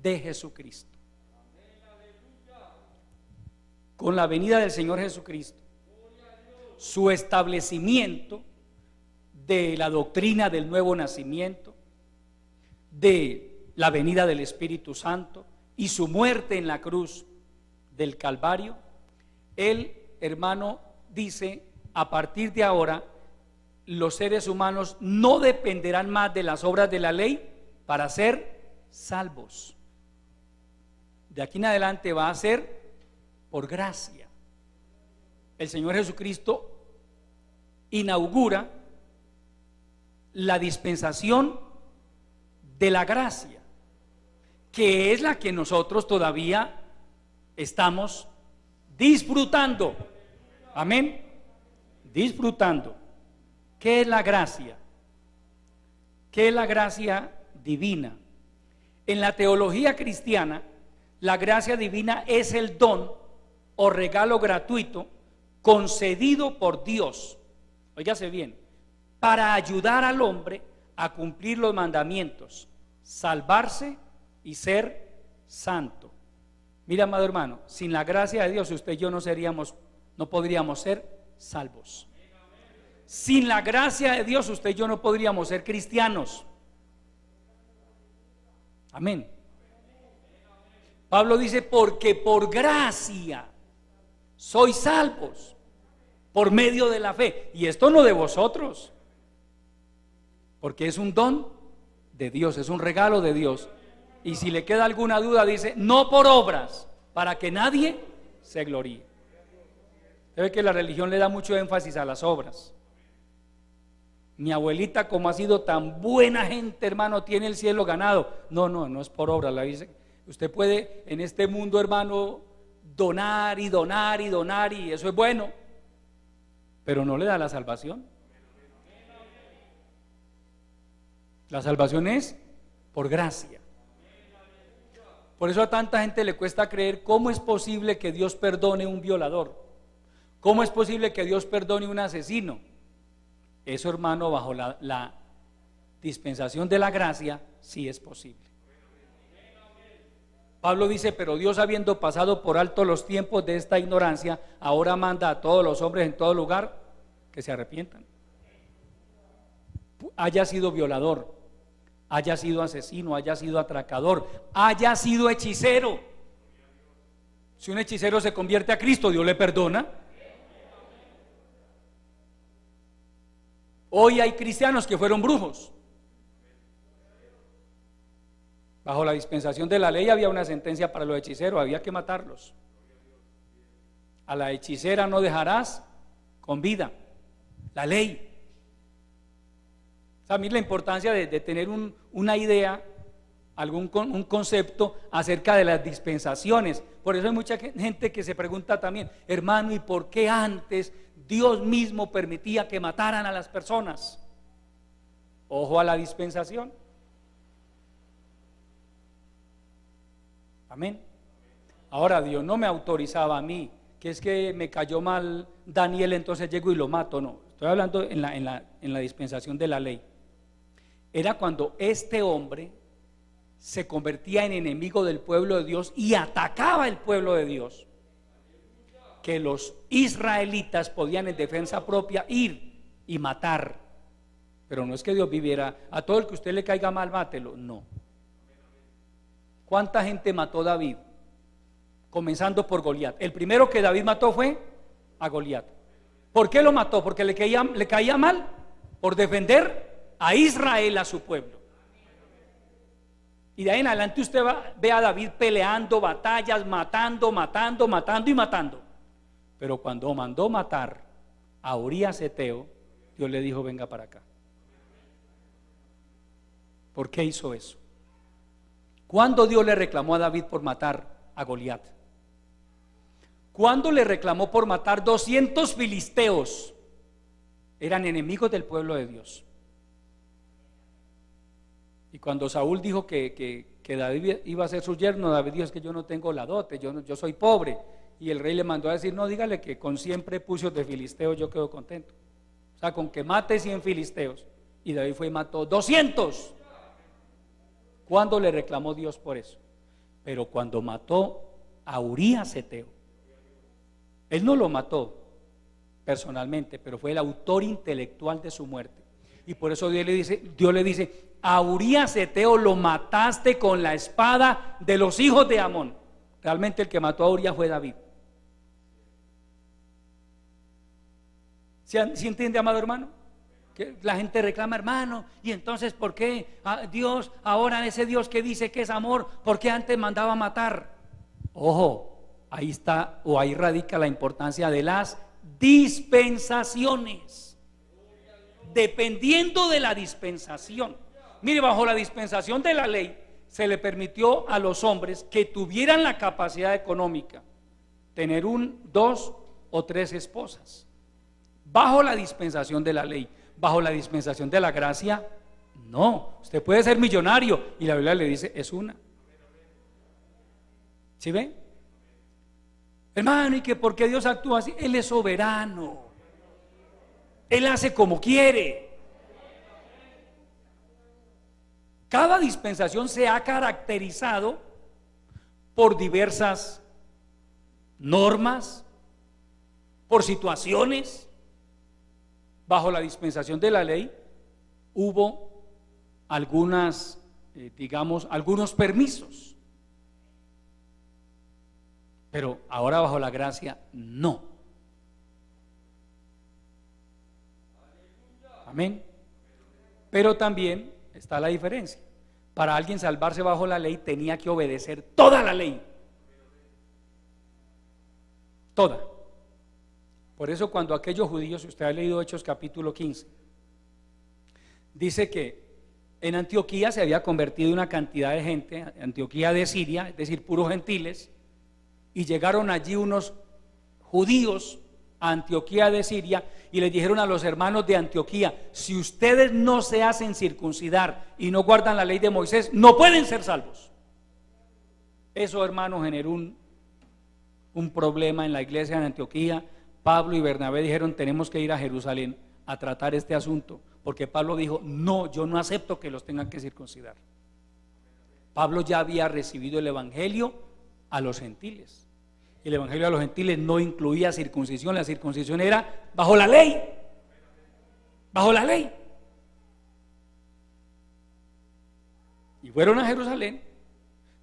Speaker 1: de Jesucristo. Con la venida del Señor Jesucristo, su establecimiento de la doctrina del nuevo nacimiento, de la venida del Espíritu Santo y su muerte en la cruz del Calvario, el hermano dice, a partir de ahora los seres humanos no dependerán más de las obras de la ley para ser salvos. De aquí en adelante va a ser por gracia. El Señor Jesucristo inaugura la dispensación de la gracia, que es la que nosotros todavía estamos disfrutando. Amén. Disfrutando. ¿Qué es la gracia? ¿Qué es la gracia divina? En la teología cristiana, la gracia divina es el don o regalo gratuito concedido por Dios, óigase bien, para ayudar al hombre a cumplir los mandamientos, salvarse y ser santo. Mira, amado hermano, sin la gracia de Dios usted y yo no podríamos ser salvos. Sin la gracia de Dios usted y yo no podríamos ser cristianos. Amén. Pablo dice, porque por gracia sois salvos por medio de la fe. Y esto no de vosotros, porque es un don de Dios, es un regalo de Dios. Y si le queda alguna duda, dice, no por obras, para que nadie se gloríe. Debe que la religión le da mucho énfasis a las obras. Mi abuelita, como ha sido tan buena gente, hermano, tiene el cielo ganado. No es por obras. La dice, usted puede en este mundo, hermano, donar y donar y donar, y eso es bueno, pero no le da la salvación. La salvación es por gracia. Por eso a tanta gente le cuesta creer cómo es posible que Dios perdone un violador, cómo es posible que Dios perdone un asesino. Eso, hermano, bajo la dispensación de la gracia, sí es posible. Pablo dice, pero Dios, habiendo pasado por alto los tiempos de esta ignorancia, ahora manda a todos los hombres en todo lugar que se arrepientan. Haya sido violador, haya sido asesino, haya sido atracador, haya sido hechicero. Si un hechicero se convierte a Cristo, Dios le perdona. Hoy hay cristianos que fueron brujos. Bajo la dispensación de la ley había una sentencia para los hechiceros, había que matarlos. A la hechicera no dejarás con vida, la ley. O sea, a mí la importancia de tener una idea, un concepto acerca de las dispensaciones. Por eso hay mucha gente que se pregunta también, hermano, ¿y por qué antes Dios mismo permitía que mataran a las personas? Ojo a la dispensación. Amén. Ahora, Dios no me autorizaba a mí, que es que me cayó mal Daniel, entonces llego y lo mato. No, estoy hablando en la dispensación de la ley. era cuando este hombre se convertía en enemigo del pueblo de Dios y atacaba el pueblo de Dios, que los israelitas podían en defensa propia ir y matar. Pero no es que Dios viviera a todo el que usted le caiga mal, mátelo, no. ¿Cuánta gente mató David? Comenzando por Goliat. El primero que David mató fue a Goliat. ¿Por qué lo mató? Porque le caía mal, por defender a Israel, a su pueblo. Y de ahí en adelante usted ve a David peleando batallas, matando y matando. Pero cuando mandó matar a Urías Eteo, Dios le dijo: venga para acá. ¿Por qué hizo eso? ¿Cuándo Dios le reclamó a David por matar a Goliat? ¿Cuándo le reclamó por matar 200 filisteos? Eran enemigos del pueblo de Dios. Y cuando Saúl dijo que David iba a ser su yerno, David dijo: es que yo no tengo la dote, yo soy pobre. Y el rey le mandó a decir: no, dígale que con 100 prepucios de filisteos yo quedo contento. O sea, con que mate 100 filisteos. Y David fue y mató 200. ¿Cuándo le reclamó Dios por eso? Pero cuando mató a Urías Eteo. Él no lo mató personalmente, pero fue el autor intelectual de su muerte. Y por eso Dios le dice: a Urías Eteo lo mataste con la espada de los hijos de Amón. Realmente el que mató a Urías fue David. ¿Sí entiende, amado hermano? Que la gente reclama: hermano, y entonces ¿por qué Dios, ahora ese Dios que dice que es amor, por qué antes mandaba matar? Ojo, ahí está, o ahí radica la importancia de las dispensaciones. Dependiendo de la dispensación. Mire, bajo la dispensación de la ley se le permitió a los hombres que tuvieran la capacidad económica tener 2 o 3 esposas. Bajo la dispensación de la ley. Bajo la dispensación de la gracia, no. Usted puede ser millonario y la Biblia le dice: es una. ¿Sí ve? Hermano, ¿y que por qué Dios actúa así? Él es soberano. Él hace como quiere. Cada dispensación se ha caracterizado por diversas normas, por situaciones. Bajo la dispensación de la ley hubo algunos permisos, pero ahora bajo la gracia no. Amén. Pero también está la diferencia. Para alguien salvarse bajo la ley tenía que obedecer toda la ley. Toda. Por eso cuando aquellos judíos, si usted ha leído Hechos capítulo 15, dice que en Antioquía se había convertido una cantidad de gente, Antioquía de Siria, es decir, puros gentiles, y llegaron allí unos judíos a Antioquía de Siria y les dijeron a los hermanos de Antioquía: si ustedes no se hacen circuncidar y no guardan la ley de Moisés, no pueden ser salvos. Eso, hermanos, generó un problema en la iglesia de Antioquía. Pablo y Bernabé dijeron: tenemos que ir a Jerusalén a tratar este asunto, porque Pablo dijo: no, yo no acepto que los tengan que circuncidar. Pablo ya había recibido el evangelio a los gentiles. El evangelio a los gentiles no incluía circuncisión. La circuncisión era bajo la ley. Bajo la ley. Y fueron a Jerusalén,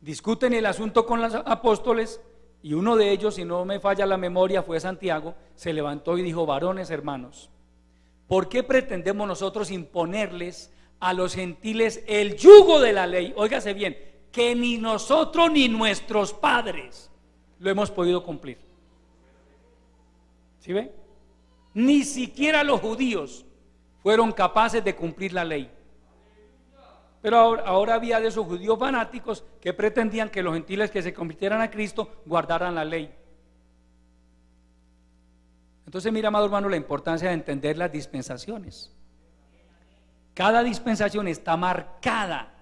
Speaker 1: discuten el asunto con los apóstoles, y uno de ellos, si no me falla la memoria, fue Santiago. Se levantó y dijo: varones hermanos, ¿por qué pretendemos nosotros imponerles a los gentiles el yugo de la ley? Óigase bien, que ni nosotros ni nuestros padres lo hemos podido cumplir. ¿Sí ve? Ni siquiera los judíos fueron capaces de cumplir la ley. Pero ahora había de esos judíos fanáticos que pretendían que los gentiles que se convirtieran a Cristo guardaran la ley. Entonces, mira, amado hermano, la importancia de entender las dispensaciones. Cada dispensación está marcada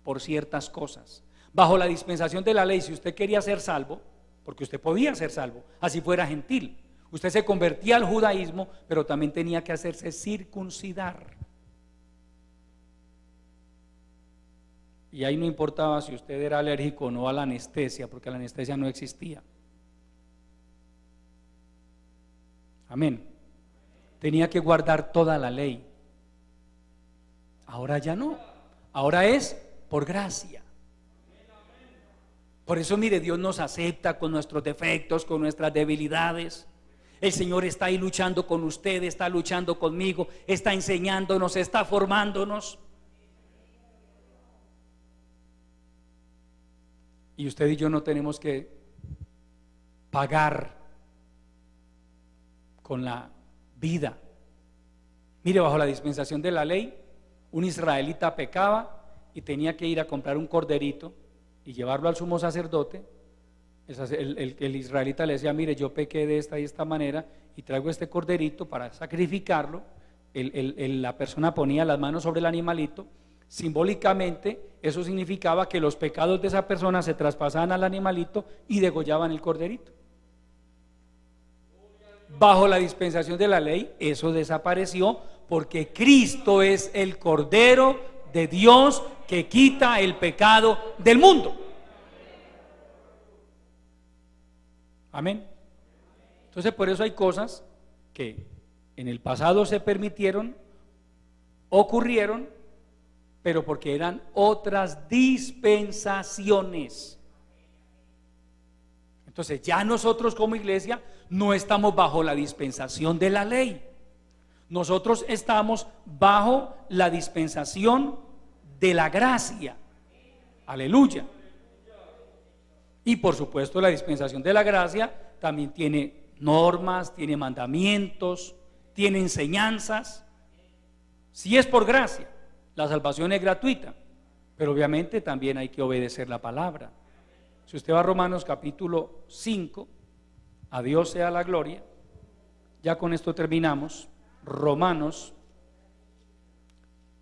Speaker 1: por ciertas cosas. Bajo la dispensación de la ley, si usted quería ser salvo, porque usted podía ser salvo, así fuera gentil, usted se convertía al judaísmo, pero también tenía que hacerse circuncidar. Y ahí no importaba si usted era alérgico o no a la anestesia, porque la anestesia no existía. Amén. Tenía que guardar toda la ley. Ahora ya no. Ahora es por gracia. Por eso, mire, Dios nos acepta con nuestros defectos, con nuestras debilidades. El Señor está ahí luchando con usted, está luchando conmigo, está enseñándonos, está formándonos. Y usted y yo no tenemos que pagar con la vida. Mire, bajo la dispensación de la ley, un israelita pecaba y tenía que ir a comprar un corderito y llevarlo al sumo sacerdote. El israelita le decía: mire, yo pequé de esta y esta manera y traigo este corderito para sacrificarlo. La persona ponía las manos sobre el animalito. Simbólicamente eso significaba que los pecados de esa persona se traspasaban al animalito y degollaban el corderito. Bajo la dispensación de la ley eso desapareció, porque Cristo es el Cordero de Dios que quita el pecado del mundo. Amén. Entonces, por eso hay cosas que en el pasado se permitieron, ocurrieron, pero porque eran otras dispensaciones. Entonces ya nosotros como iglesia no estamos bajo la dispensación de la ley. Nosotros estamos bajo la dispensación de la gracia. Aleluya. Y por supuesto la dispensación de la gracia también tiene normas, tiene mandamientos, tiene enseñanzas. Si es por gracia, la salvación es gratuita, pero obviamente también hay que obedecer la palabra. Si usted va a Romanos capítulo 5, a Dios sea la gloria. Ya con esto terminamos. Romanos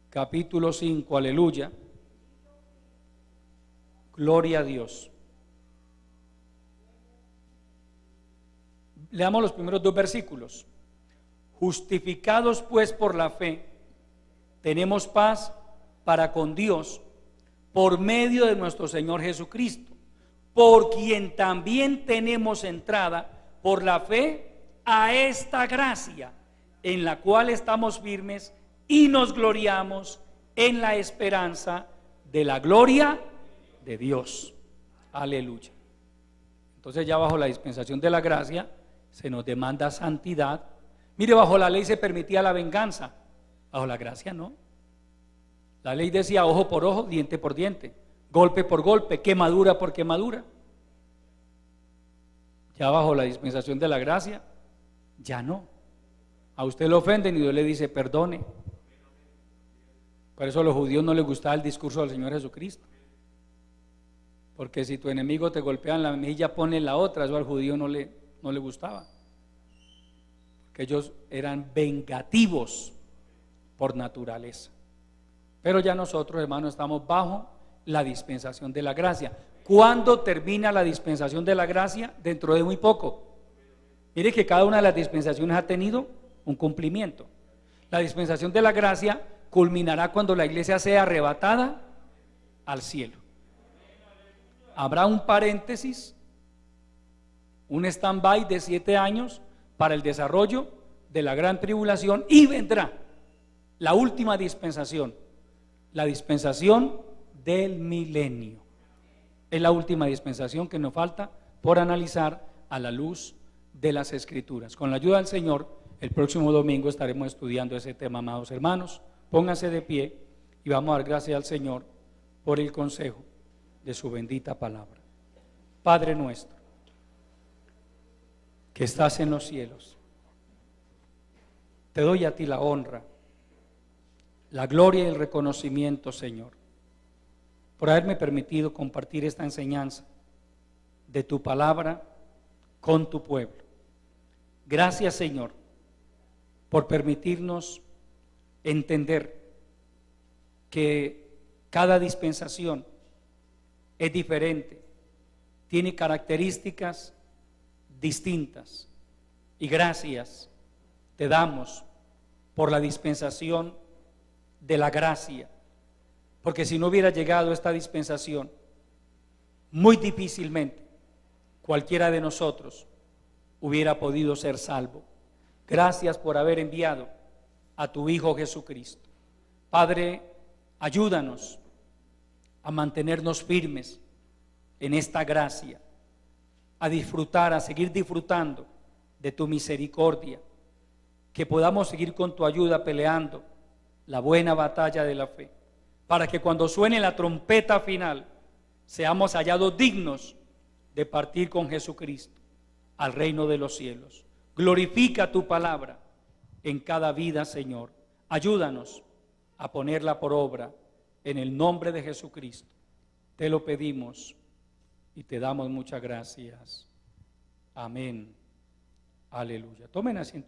Speaker 1: capítulo 5, aleluya. Gloria a Dios. Leamos los primeros dos versículos. Justificados pues por la fe, tenemos paz para con Dios por medio de nuestro Señor Jesucristo, por quien también tenemos entrada por la fe a esta gracia, en la cual estamos firmes y nos gloriamos en la esperanza de la gloria de Dios. Aleluya. Entonces ya bajo la dispensación de la gracia se nos demanda santidad. Mire, bajo la ley se permitía la venganza, bajo la gracia no. La ley decía ojo por ojo, diente por diente, golpe por golpe, quemadura por quemadura. Ya bajo la dispensación de la gracia, ya no. A usted lo ofenden y Dios le dice perdone. Por eso a los judíos no les gustaba el discurso del Señor Jesucristo. Porque si tu enemigo te golpea en la mejilla, ponle la otra. Eso al judío no le gustaba. Porque ellos eran vengativos por naturaleza. Pero ya nosotros, hermanos, estamos bajo la dispensación de la gracia. ¿Cuándo termina la dispensación de la gracia? Dentro de muy poco. Mire que cada una de las dispensaciones ha tenido un cumplimiento. La dispensación de la gracia culminará cuando la iglesia sea arrebatada al cielo. Habrá un paréntesis, un stand-by de 7 años para el desarrollo de la gran tribulación, y vendrá la última dispensación, la dispensación del milenio. Es la última dispensación que nos falta por analizar a la luz de las Escrituras. Con la ayuda del Señor, el próximo domingo estaremos estudiando ese tema, amados hermanos. Pónganse de pie y vamos a dar gracias al Señor por el consejo de su bendita palabra. Padre nuestro, que estás en los cielos, te doy a ti la honra, la gloria y el reconocimiento, Señor, por haberme permitido compartir esta enseñanza de tu palabra con tu pueblo. Gracias, Señor, por permitirnos entender que cada dispensación es diferente, tiene características distintas, y gracias te damos por la dispensación de la gracia, porque si no hubiera llegado esta dispensación, muy difícilmente cualquiera de nosotros hubiera podido ser salvo. Gracias por haber enviado a tu Hijo Jesucristo. Padre, ayúdanos a mantenernos firmes en esta gracia, a disfrutar, a seguir disfrutando de tu misericordia, que podamos seguir con tu ayuda peleando la buena batalla de la fe, para que cuando suene la trompeta final seamos hallados dignos de partir con Jesucristo al reino de los cielos. Glorifica tu palabra en cada vida, Señor. Ayúdanos a ponerla por obra en el nombre de Jesucristo. Te lo pedimos y te damos muchas gracias. Amén. Aleluya. Tomen asiento.